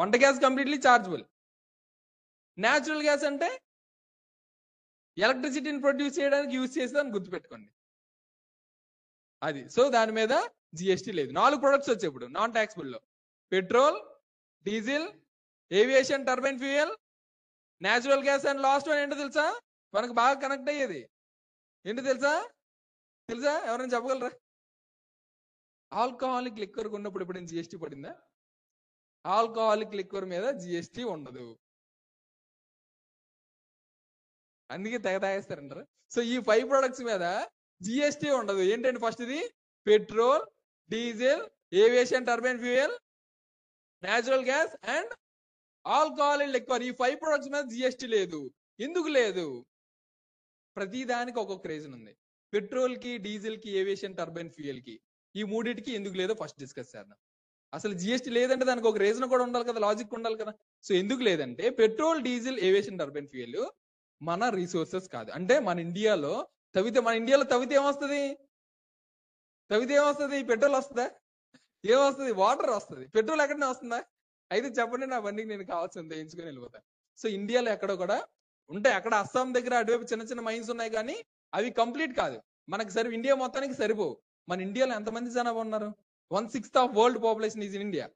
వంట gas completely chargeable. Natural gas అంటే ఎలక్ట్రిసిటీని ప్రొడ్యూస్ చేయడానికి యూజ్ చేసేదని గుర్తుపెట్టుకోండి. అది. సో దాని మీద జిఎస్టీ లేదు. 4 ప్రొడక్ట్స్ వచ్చాయి ఇప్పుడు నాన్ ట్యాక్సిబుల్ లో: petrol, diesel, aviation turbine fuel, natural gas. And last one ఏంటో తెలుసా? మనకు బాగా కనెక్ట్ అయ్యేది ఏంటో తెలుసా? ఎవరైనా చెప్పగలరా? ఆల్కహాలిక్ లిక్వర్ ఉన్నప్పుడు ఎప్పుడైనా జిఎస్టీ పడిందా? ఆల్కహాలిక్ లిక్వర్ మీద జిఎస్టీ ఉండదు, అందుకే తాగేస్తారంటారు. సో ఈ 5 ప్రొడక్ట్స్ మీద జిఎస్టీ ఉండదు. ఏంటంటే ఫస్ట్ ఇది petrol, diesel, aviation turbine fuel, natural gas and alcoholic liquor. ఈ 5 ప్రొడక్ట్స్ మీద జిఎస్టీ లేదు. ఎందుకు లేదు? ప్రతి దానికి ఒక్కొక్క రీజన్ ఉంది. పెట్రోల్ కి, డీజిల్ కి, ఏవియేషన్ టర్బైన్ ఫ్యూయల్ కి, ఈ మూడింటికి ఎందుకు లేదో ఫస్ట్ డిస్కస్ చేద్దాం. అసలు జిఎస్టీ లేదంటే దానికి ఒక రీజన్ కూడా ఉండాలి కదా, లాజిక్ ఉండాలి కదా. సో ఎందుకు లేదంటే petrol, diesel, aviation turbine fuel మన రిసోర్సెస్ కాదు. అంటే మన ఇండియాలో తవ్వితే ఏమొస్తుంది? పెట్రోల్ వస్తుందా? ఏమొస్తుంది? వాటర్ వస్తుంది. పెట్రోల్ ఎక్కడనే వస్తుందా? అయితే చెప్పండి, నా బండికి నేను కావాల్సింది ఎంచుకొని వెళ్ళిపోతాను. సో ఇండియాలో ఎక్కడో కూడా ఉంటాయి. అక్కడ అస్సాం దగ్గర అటువైపు చిన్న చిన్న మైన్స్ ఉన్నాయి, కానీ అవి కంప్లీట్ కాదు. మనకి ఇండియా మొత్తానికి సరిపోవు. మన ఇండియాలో ఎంతమంది జనాభా ఉన్నారు? 1/6 of world population is in India.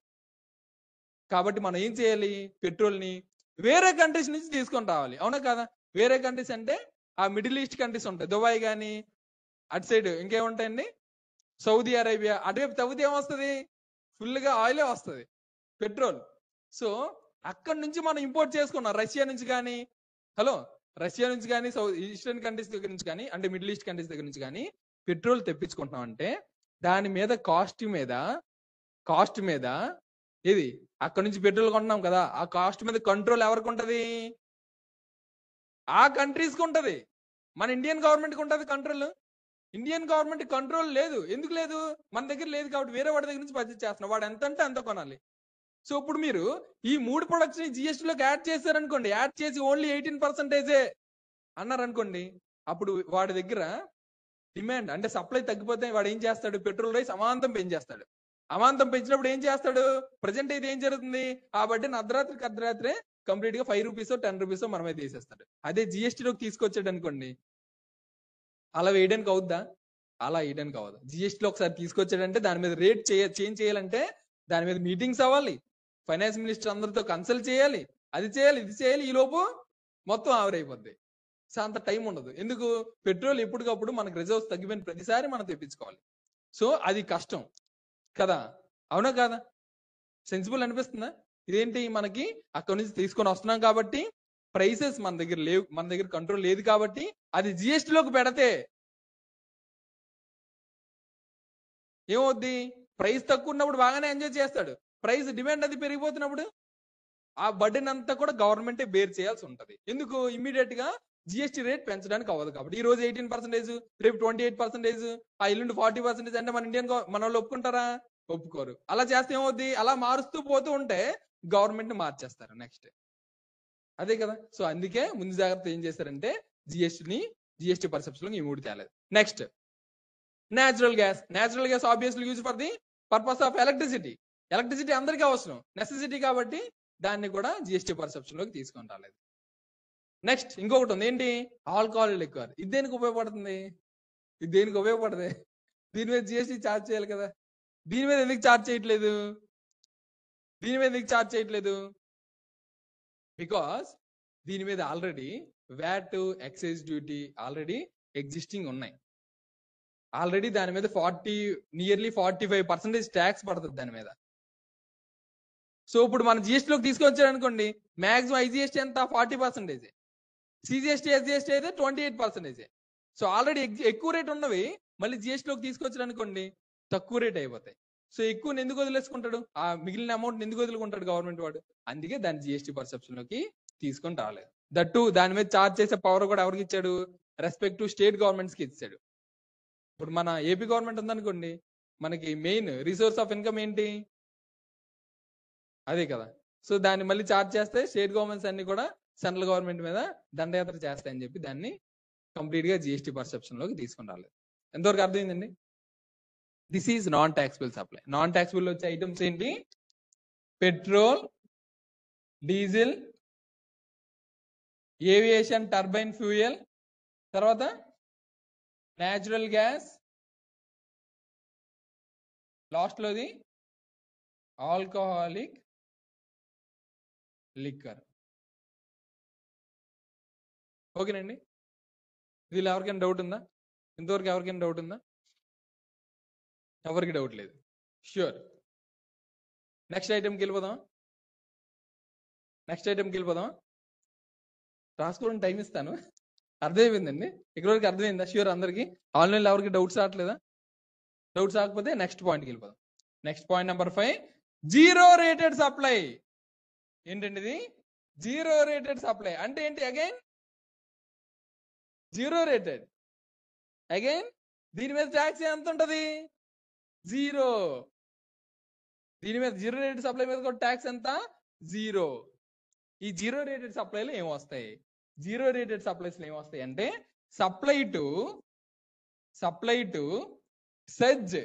కాబట్టి మనం ఏం చేయాలి? పెట్రోల్ ని వేరే కంట్రీస్ నుంచి తీసుకొని రావాలి, అవునా కదా? వేరే కంట్రీస్ అంటే ఆ మిడిల్ ఈస్ట్ కంట్రీస్ ఉంటాయి, దుబాయ్ కానీ, అటు సైడ్ ఇంకేముంటాయండి, సౌదీ అరేబియా, అటువైపు తవ్వితే ఏమొస్తుంది, ఫుల్ గా ఆయిలే వస్తుంది, పెట్రోల్. సో అక్కడి నుంచి మనం ఇంపోర్ట్ చేసుకున్నాం, రష్యా నుంచి కానీ, హలో, రష్యా నుంచి కానీ, ఈస్టర్న్ కంట్రీస్ దగ్గర నుంచి కానీ, అంటే మిడిల్ ఈస్ట్ కంట్రీస్ దగ్గర నుంచి కానీ పెట్రోల్ తెప్పించుకుంటున్నాం అంటే దాని మీద కాస్ట్ మీద ఇది అక్కడ నుంచి పెట్రోల్ కొంటున్నాం కదా, ఆ కాస్ట్ మీద కంట్రోల్ ఎవరికి ఉంటది, ఆ కంట్రీస్ కి ఉంటది. మన ఇండియన్ గవర్నమెంట్ కి ఉంటది కంట్రోల్. ఇండియన్ గవర్నమెంట్ కంట్రోల్ లేదు. ఎందుకు లేదు, మన దగ్గర లేదు కాబట్టి వేరే వాడి దగ్గర నుంచి పర్చేజ్ చేస్తున్నాం, వాడు ఎంత అంటే అంత కొనాలి. సో ఇప్పుడు మీరు ఈ 3 ప్రొడక్ట్స్ ని జిఎస్టీలోకి యాడ్ చేశారనుకోండి, యాడ్ చేసి ఓన్లీ 18% అన్నారనుకోండి, అప్పుడు వాడి దగ్గర డిమాండ్ అంటే సప్లై తగ్గిపోతే వాడు ఏం చేస్తాడు, పెట్రోల్ రైస్ అమాంతం పెంచేస్తాడు. అమాంతం పెంచినప్పుడు ఏం చేస్తాడు, ప్రజెంట్ అయితే ఏం జరుగుతుంది, ఆ బడ్డీని అర్ధరాత్రే కంప్లీట్ గా 5 రూపీస్ 10 రూపీస్ మనమే తీసేస్తాడు. అదే జిఎస్టీలోకి తీసుకొచ్చాడు అనుకోండి, అలా వేయడానికి అవుద్దా, అలా వేయడానికి అవ్వదు. జిఎస్టీలో ఒకసారి తీసుకొచ్చాడంటే దాని మీద రేట్ చేంజ్ చేయాలంటే దాని మీద మీటింగ్స్ అవ్వాలి, ఫైనాన్స్ మినిస్టర్ అందరితో కన్సల్ట్ చేయాలి, అది చేయాలి ఇది చేయాలి, ఈ లోపు మొత్తం ఆవిరైపోద్ది. సో అంత టైం ఉండదు. ఎందుకు, పెట్రోల్ ఎప్పటికప్పుడు మనకు రిజర్వ్స్ తగ్గిపోయిన ప్రతిసారి మనం తెప్పించుకోవాలి. సో అది కష్టం కదా, అవునా కాదా, సెన్సిబుల్ అనిపిస్తుందా? ఇదేంటి, మనకి అక్కడ నుంచి తీసుకొని వస్తున్నాం కాబట్టి ప్రైసెస్ మన దగ్గర లేవు, మన దగ్గర కంట్రోల్ లేదు కాబట్టి అది జిఎస్టీలోకి పెడితే ఏమవుద్ది, ప్రైస్ తక్కువ ఉన్నప్పుడు బాగానే ఎంజాయ్ చేస్తాడు, ప్రైస్ డిమాండ్ అది పెరిగిపోతున్నప్పుడు ఆ బర్డెన్ అంతా కూడా గవర్నమెంటే బేర్ చేయాల్సి ఉంటది. ఎందుకు, ఇమీడియట్ గా జిఎస్టీ రేట్ పెంచడానికి అవ్వదు కాబట్టి. ఈ రోజు 18%, రేపు 28%, ఆ ఎల్లుండి 40% అంటే మన వాళ్ళు ఒప్పుకుంటారా, ఒప్పుకోరు. అలా చేస్తే ఏమవుద్ది, అలా మారుస్తూ పోతూ ఉంటే గవర్నమెంట్ మార్చేస్తారు నెక్స్ట్, అదే కదా. సో అందుకే ముందు జాగ్రత్త ఏం చేశారంటే జిఎస్టీ పర్సెప్షన్ ఈ 3 తేలేదు. Next natural gas obviously use for the purpose of electricity అందరికీ అవసరం, నెసెసిటీ కాబట్టి దాన్ని కూడా జిఎస్టీ పర్సెప్షన్ లోకి తీసుకొని రాలేదు. నెక్స్ట్ ఇంకొకటి ఉంది, ఏంటి, ఆల్కహాల్ లిక్కర్. ఇది దేనికి ఉపయోగపడుతుంది, దీని మీద జిఎస్టీ ఛార్జ్ చేయాలి కదా, దీని మీద ఎందుకు ఛార్జ్ చేయట్లేదు, బికాస్ దీని మీద already VAT, excise duty already existing ఉన్నాయి. ఆల్రెడీ దాని మీద నియర్లీ 45% ట్యాక్స్ పడుతుంది దాని మీద. సో ఇప్పుడు మన జిఎస్టీలోకి తీసుకొచ్చారు అనుకోండి, మాక్సిమం ఐజిఎస్టీ ఎంత, 40%, సిజిఎస్టీ ఎస్జిఎస్టీ అయితే 28%. సో ఆల్రెడీ ఎక్కువ రేట్ ఉన్నవి మళ్ళీ జిఎస్టీలోకి తీసుకొచ్చారు అనుకోండి, తక్కువ రేట్ అయిపోతాయి. సో ఎక్కువ ఎందుకు వదిలేసుకుంటాడు, ఆ మిగిలిన అమౌంట్ ఎందుకు వదులుకుంటాడు గవర్నమెంట్ వాడు, అందుకే దాన్ని జిఎస్టీ పర్సెప్షన్ లోకి తీసుకొని రాలేదు. దట్టు దాని మీద ఛార్జ్ చేసే పవర్ కూడా ఎవరికి ఇచ్చాడు, రెస్పెక్ట్ టు స్టేట్ గవర్నమెంట్స్ కి ఇచ్చాడు. ఇప్పుడు మన ఏపీ గవర్నమెంట్ ఉందనుకోండి, మనకి మెయిన్ రిసోర్స్ ఆఫ్ ఇన్కమ్ ఏంటి, అదే కదా. సో దాన్ని మళ్ళీ ఛార్జ్ చేస్తే స్టేట్ గవర్నమెంట్స్ అన్ని కూడా సెంట్రల్ గవర్నమెంట్ మీద దండయాత్ర చేస్తాయని చెప్పి దాన్ని కంప్లీట్ గా జిఎస్టీ పర్సెప్షన్ లోకి తీసుకుని రాలేదు. ఎంతవరకు అర్థమైందండి? This is non taxable supply. Non taxable వచ్చే ఐటమ్స్ ఏంటి, petrol, diesel, aviation turbine fuel, తర్వాత నేచురల్ గ్యాస్, లాస్ట్ లోది ఆల్కహాలిక్ లిక్కర్. ఓకేనండి, వీళ్ళు ఎవరికైనా డౌట్ ఉందా, ఇంతవరకు ఎవరికైనా డౌట్ ఉందా? ఎవరికి డౌట్ లేదు, ష్యూర్. నెక్స్ట్ ఐటమ్కి వెళ్ళిపోదాం. రాసుకోవడం టైం ఇస్తాను. అర్థమైపోయిందండి, ఇక్కడ వరకు అర్థమైందా? ష్యూర్ అందరికి? ఆన్లైన్లో ఎవరికి డౌట్స్ రావట్లేదా? డౌట్స్ రాకపోతే నెక్స్ట్ పాయింట్కి వెళ్ళిపోదాం. Next point number 5, zero rated supply. ఏంటండి ఇది, జీరో రేటెడ్ సప్లై అంటే ఏంటి? అగైన్ జీరో రేటెడ్, అగైన్ దీని మీద ట్యాక్స్ ఎంత ఉంటది, జీరో. దీని మీద జీరో రేటెడ్ సప్లై మీద కూడా ట్యాక్స్ ఎంత, జీరో. ఈ జీరో రేటెడ్ సప్లైలు ఏమొస్తాయి, జీరో రేటెడ్ సప్లైస్ ఏమొస్తాయి అంటే సప్లై టు సెజ్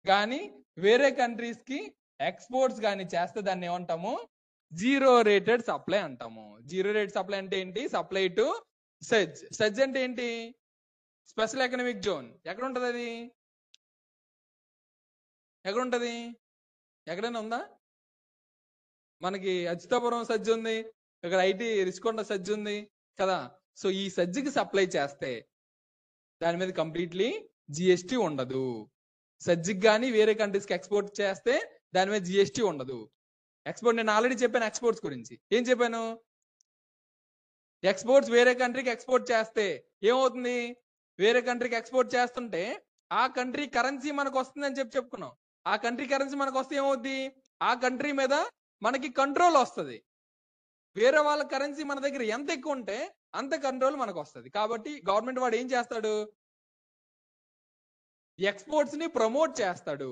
కానీ వేరే కంట్రీస్ కి ఎక్స్పోర్ట్స్ కానీ చేస్తే దాన్ని ఏమంటాము, జీరో రేటెడ్ సప్లై అంటాము. జీరో రేటెడ్ సప్లై అంటే ఏంటి, సప్లై టు సెజ్ అంటే ఏంటి, స్పెషల్ ఎకనామిక్ జోన్. ఎక్కడ ఉంటది అది, ఎక్కడ ఉంటది, ఎక్కడైనా ఉందా? మనకి అచ్యుతాపురం సజ్జ ఉంది, ఇక్కడ ఐటీ రిషికొండ సజ్జ ఉంది కదా. సో ఈ సజ్జకి సప్లై చేస్తే దాని మీద కంప్లీట్లీ జిఎస్టీ ఉండదు. సజ్జికి కానీ వేరే కంట్రీస్కి ఎక్స్పోర్ట్ చేస్తే దాని మీద జిఎస్టీ ఉండదు. ఎక్స్పోర్ట్ నేను ఆల్రెడీ చెప్పాను ఎక్స్పోర్ట్స్ గురించి. ఏం చెప్పాను? ఎక్స్పోర్ట్స్ వేరే కంట్రీకి ఎక్స్పోర్ట్ చేస్తే ఏమవుతుంది? వేరే కంట్రీకి ఎక్స్పోర్ట్ చేస్తుంటే ఆ కంట్రీ కరెన్సీ మనకు వస్తుంది అని చెప్పుకున్నాం. ఆ కంట్రీ కరెన్సీ మనకు వస్తే ఏమవుద్ది? ఆ కంట్రీ మీద మనకి కంట్రోల్ వస్తుంది. వేరే వాళ్ళ కరెన్సీ మన దగ్గర ఎంత ఎక్కువ ఉంటే అంత కంట్రోల్ మనకు వస్తుంది. కాబట్టి గవర్నమెంట్ వాడు ఏం చేస్తాడు? ఎక్స్పోర్ట్స్ ని ప్రమోట్ చేస్తాడు.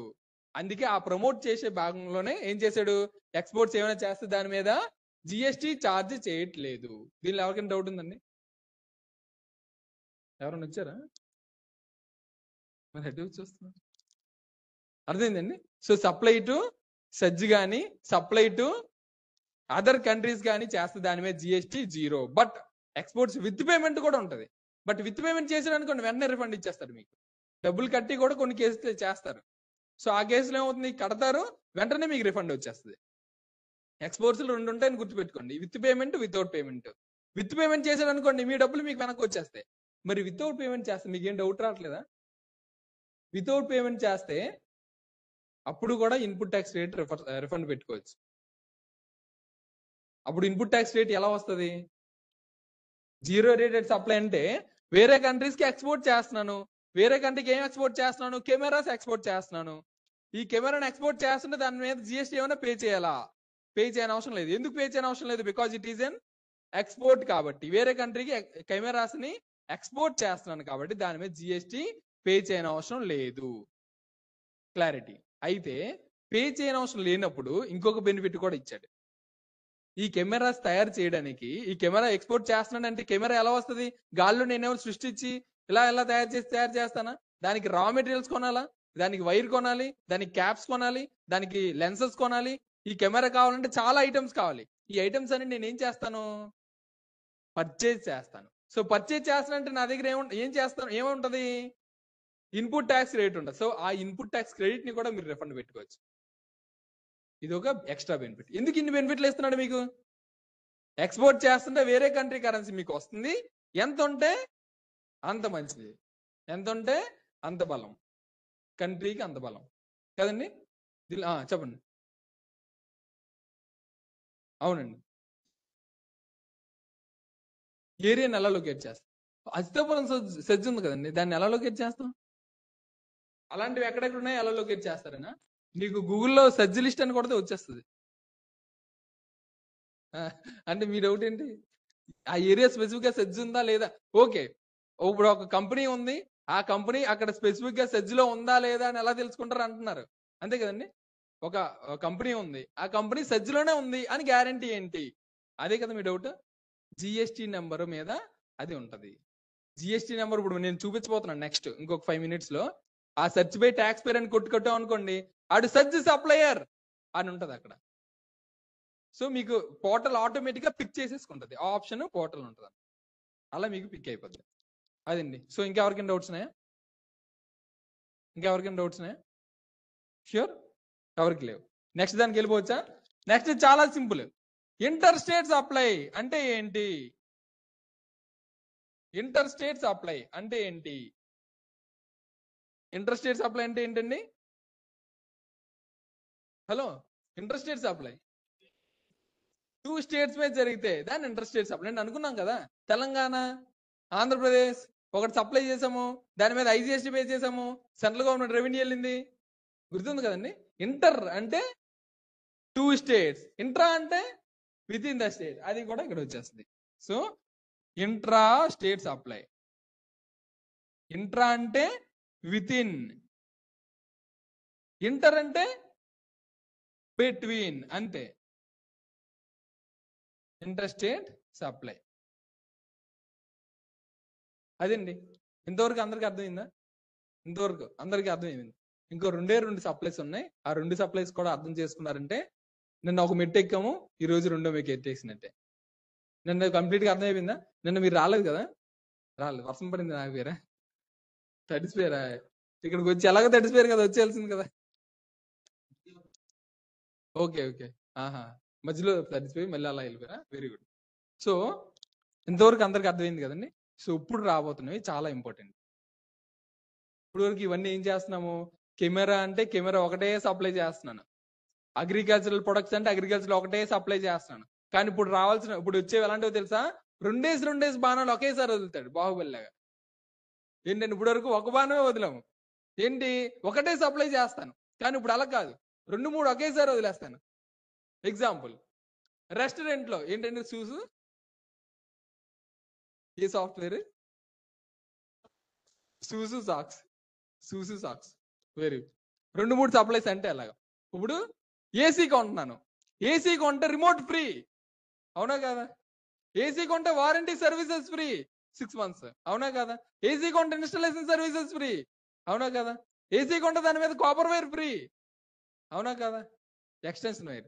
అందుకే ఆ ప్రమోట్ చేసే భాగంలోనే ఏం చేశాడు? ఎక్స్పోర్ట్స్ ఏమైనా చేస్తే దాని మీద జిఎస్టీ ఛార్జ్ చేయట్లేదు. దీనిలో ఎవరికైనా డౌట్ ఉందండి? ఎవరైనా వచ్చారా? మరి ఎటు చూస్తున్నారు? అర్థమైందండి? సో సప్లై టు సజ్జి కానీ సప్లై టు అదర్ కంట్రీస్ కానీ చేస్తే దాని మీద GST 0. But exports with payment కూడా ఉంటుంది. బట్ విత్ పేమెంట్ చేసాడనుకో వెంటనే రిఫండ్ ఇచ్చేస్తారు. మీకు డబ్బులు కట్టి కూడా కొన్ని కేసులు చేస్తారు. సో ఆ కేసులో ఏమవుతుంది? కడతారు, వెంటనే మీకు రిఫండ్ వచ్చేస్తుంది. ఎక్స్పోర్ట్స్ 2 ఉంటాయని గుర్తుపెట్టుకోండి, with payment, without payment. With payment చేశాడు అనుకోండి మీ డబ్బులు మీకు వెనక్కి వచ్చేస్తాయి. మరి వితౌట్ పేమెంట్ చేస్తే మీకు ఏం డౌట్ రావట్లేదా? వితౌట్ పేమెంట్ చేస్తే అప్పుడు కూడా ఇన్పుట్ ట్యాక్స్ రేట్ రిఫండ్ పెట్టుకోవచ్చు. అప్పుడు ఇన్పుట్ ట్యాక్స్ రేట్ ఎలా వస్తుంది? 0 రేటెడ్ సప్లై అంటే వేరే కంట్రీస్ కి ఎక్స్పోర్ట్ చేస్తున్నాను. వేరే కంట్రీకి ఏం ఎక్స్పోర్ట్ చేస్తున్నాను? కెమెరాస్ ఎక్స్పోర్ట్ చేస్తున్నాను. ఈ కెమెరాని ఎక్స్పోర్ట్ చేస్తుంటే దాని మీద జిఎస్టీ ఏమైనా పే చేయాలా? పే చేయని అవసరం లేదు. ఎందుకు పే చేయని అవసరం లేదు? Because it is an export. కాబట్టి వేరే కంట్రీకి కెమెరాస్ ని ఎక్స్పోర్ట్ చేస్తున్నాను కాబట్టి దాని మీద జిఎస్టీ పే చేయని అవసరం లేదు. క్లారిటీ. అయితే పే చేయని అవసరం లేనప్పుడు ఇంకొక బెనిఫిట్ కూడా ఇచ్చాడు. ఈ కెమెరాస్ తయారు చేయడానికి ఈ కెమెరా ఎక్స్పోర్ట్ చేస్తున్నాడంటే కెమెరా ఎలా వస్తుంది? గాల్లో నేనేమో సృష్టించి ఇలా తయారు చేస్తానా? దానికి రా మెటీరియల్స్ కొనాలా, దానికి వైర్ కొనాలి, దానికి క్యాప్స్ కొనాలి, దానికి లెన్సెస్ కొనాలి. ఈ కెమెరా కావాలంటే చాలా ఐటమ్స్ కావాలి. ఈ ఐటమ్స్ అన్ని నేను ఏం చేస్తాను? పర్చేజ్ చేస్తాను. సో పర్చేజ్ చేస్తానంటే నా దగ్గర ఏం చేస్తాను? ఏముంటది? ఇన్పుట్ ట్యాక్స్ రేట్ ఉంటుంది. సో ఆ ఇన్పుట్ ట్యాక్స్ క్రెడిట్ ని కూడా మీరు రిఫండ్ పెట్టుకోవచ్చు. ఇది ఒక ఎక్స్ట్రా బెనిఫిట్. ఎందుకు ఇన్ని బెనిఫిట్లు ఇస్తున్నాడు మీకు? ఎక్స్పోర్ట్ చేస్తుంటే వేరే కంట్రీ కరెన్సీ మీకు వస్తుంది. ఎంత ఉంటే అంత మంచిది, ఎంత ఉంటే అంత బలం, కంట్రీకి అంత బలం కదండి. చెప్పండి. అవునండి. ఏరియాని ఎలా లొకేట్ చేస్తాం? అచితాపురం సెజ్ ఉంది కదండి, దాన్ని ఎలా లొకేట్ చేస్తాం? అలాంటివి ఎక్కడెక్కడ ఉన్నాయో ఎలా లొకేట్ చేస్తారనా? మీకు గూగుల్లో సెజ్ లిస్ట్ అని కొడితే వచ్చేస్తుంది. అంటే మీ డౌట్ ఏంటి? ఆ ఏరియా స్పెసిఫిక్ గా సెజ్ ఉందా లేదా? ఓకే, ఇప్పుడు ఒక కంపెనీ ఉంది, ఆ కంపెనీ అక్కడ స్పెసిఫిక్ గా సెజ్ లో ఉందా లేదా అని ఎలా తెలుసుకుంటారు అంటున్నారు. అంతే కదండి. ఒక కంపెనీ ఉంది, ఆ కంపెనీ సెజ్ లోనే ఉంది అని గ్యారంటీ ఏంటి? అదే కదా మీ డౌట్. జిఎస్టీ నెంబర్ మీద అది ఉంటది. జిఎస్టీ నెంబర్ ఇప్పుడు నేను చూపించబోతున్నాను నెక్స్ట్ ఇంకొక 5 minutes లో. ఆ సెర్చ్ బై ట్యాక్స్ పేర్ అని కొట్టుకొట్టాం అనుకోండి, ఆడు సెర్చ్ సప్లయర్ అని ఉంటది అక్కడ. సో మీకు పోర్టల్ ఆటోమేటిక్ గా పిక్ చేసేసుకుంటది. ఆ ఆప్షన్ పోర్టల్ ఉంటుంది, అలా మీకు పిక్ అయిపోద్ది. అదండి. సో ఇంకెవరికైనా డౌట్స్ ఉన్నాయా? ష్యూర్, ఎవరికి లేవు. నెక్స్ట్ దానికి వెళ్ళిపోవచ్చా? నెక్స్ట్ చాలా సింపుల్. ఇంటర్ స్టేట్ సప్లై అంటే ఏంటి? ఇంటర్ స్టేట్ సప్లై అంటే ఏంటి? ఇంటర్ స్టేట్ సప్లై అంటే ఏంటండి? Hello, inter state supply 2 states మీద జరిగితే దాన్ని ఇంటర్ స్టేట్ సప్లై అంటే అనుకున్నాం కదా. తెలంగాణ, ఆంధ్రప్రదేశ్ ఒకటి సప్లై చేసాము, దాని మీద ఐజిఎస్టీ పే చేసాము, సెంట్రల్ గవర్నమెంట్ రెవెన్యూ వెళ్ళింది, గుర్తుంది కదండి. ఇంటర్ అంటే 2 states, ఇంట్రా అంటే విత్ ఇన్ ద స్టేట్, అది కూడా ఇక్కడ వచ్చేస్తుంది. So intra state supply. Intra అంటే విత్ ఇన్, ఇంటర్ అంటే బిట్వీన్, అంతే. ఇంటర్ స్టేట్ సప్లై అదండి. ఇంతవరకు అందరికి అర్థమైందా? ఇంతవరకు అందరికి అర్థమైంది. ఇంకో 2 సప్లైస్ ఉన్నాయి. ఆ 2 సప్లైస్ కూడా అర్థం చేసుకున్నారంటే నిన్న ఒక మెట్టు ఎక్కాము, ఈ రోజు 2వ మీకు ఎత్తేసినట్టే. నిన్న కంప్లీట్ గా అర్థమైపోయిందా? నిన్న మీరు రాలేదు కదా, రాలేదు, వర్షం పడింది, నాకు పేరా తడిసిపోయారా? ఇక్కడికి వచ్చి ఎలాగో తడిసిపోయారు కదా, వచ్చేయాల్సింది కదా. ఓకే, ఆహా, మధ్యలో తడిసిపోయి మళ్ళీ అలా వెళ్ళిపోయారా? Very good. సో ఇంతవరకు అందరికి అర్థమైంది కదండి. సో ఇప్పుడు రాబోతున్నవి చాలా ఇంపార్టెంట్. ఇప్పుడు వరకు ఇవన్నీ ఏం చేస్తున్నాము? కెమెరా అంటే కెమెరా ఒకటే సప్లై చేస్తున్నాను, అగ్రికల్చరల్ ప్రొడక్ట్స్ అంటే అగ్రికల్చర్ ఒకటే సప్లై చేస్తున్నాను. కానీ ఇప్పుడు వచ్చేవి ఎలాంటివో తెలుసా? రెండేసి బాణాలు ఒకేసారి వదులుతాడు బాహుబలి లాగా. ఏంటంటే ఇప్పుడు వరకు ఒక బాణమే వదిలాము, ఏంటి ఒకటే సప్లై చేస్తాను. కానీ ఇప్పుడు అలా కాదు, 2-3 ఒకేసారి వదిలేస్తాను. ఎగ్జాంపుల్, రెస్టారెంట్ లో ఏంటంటే షూస్, ఏ software, shoes socks very 2-3 supplies అంటే అలాగా. ఇప్పుడు ఏసీ కొంటున్నాను, ఏసీ కొంటే రిమోట్ ఫ్రీ, అవునా కదా? ఏసీ కొంటే వారంటీ సర్వీసెస్ ఫ్రీ 6 months, అవునా కదా? ఏసీ కొంటే ఇన్స్టాలేషన్ సర్వీసెస్ ఫ్రీ, అవునా కదా? ఏసీ కొంటే దాని మీద కాపర్ వైర్ ఫ్రీ, అవునా కదా? ఎక్స్టెన్షన్ వైర్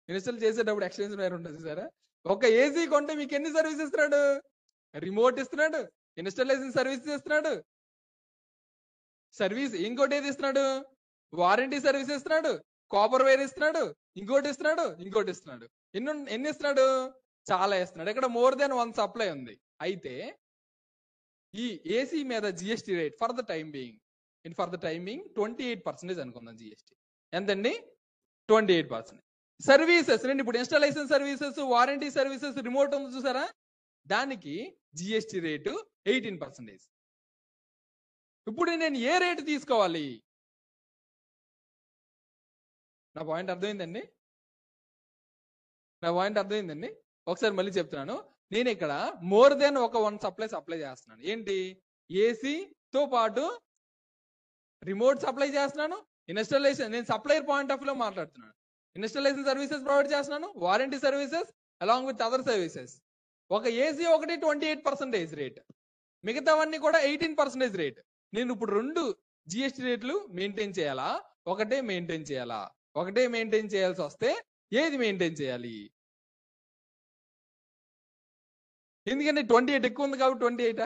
ఇన్స్టాల్ చేసేటప్పుడు ఎక్స్టెన్షన్ వైర్ ఉంటుంది సరే. ఒక ఏసీ కొంటే మీకు ఎన్ని సర్వీస్ ఇస్తున్నాడు? రిమోట్ ఇస్తున్నాడు, ఇన్స్టాలేషన్ సర్వీస్ ఇస్తున్నాడు, సర్వీస్ ఇంకోటి ఏది ఇస్తున్నాడు? వారంటీ సర్వీస్ ఇస్తున్నాడు, కాపర్ వైర్ ఇస్తున్నాడు, ఇంకోటి ఇస్తున్నాడు. ఎన్ని ఇస్తున్నాడు? చాలా ఇస్తున్నాడు. ఇక్కడ మోర్ దెన్ 1 సప్లై ఉంది. అయితే ఈ ఏసీ మీద GST rate for the time being 28% అనుకుందాం. జిఎస్టీ ఎంతండి? 28%. సర్వీసెస్, నేను ఇప్పుడు installation services, warranty services, remote ఉంది చూసారా, దానికి జిఎస్టీ రేటు 18%. ఇప్పుడు నేను ఏ రేటు తీసుకోవాలి? నా పాయింట్ అర్థమైందండి? ఒకసారి మళ్ళీ చెప్తున్నాను. నేను ఇక్కడ మోర్ దెన్ 1 సప్లై చేస్తున్నాను. ఏంటి? ఏసీతో పాటు రిమోట్ సప్లై చేస్తున్నాను, ఇన్స్టాలేషన్, నేను సప్లైర్ పాయింట్ ఆఫ్ లో మాట్లాడుతున్నాను. ఇన్స్టాలేషన్ సర్వీసెస్ ప్రొవైడ్ చేస్తున్నాను, warranty services along with other services. ఒక ఏసీ ఒకటి 28% రేట్, మిగతావన్నీ కూడా 18% రేట్. నేను ఇప్పుడు 2 జిఎస్టీ రేట్లు మెయింటైన్ చేయాలా, ఒకటే మెయింటైన్ చేయాలా? ఒకటే మెయింటైన్ చేయాల్సి వస్తే ఏది మెయింటైన్ చేయాలి? ఎందుకంటే 28 ఎక్కువ ఉంది కాబట్టి 28.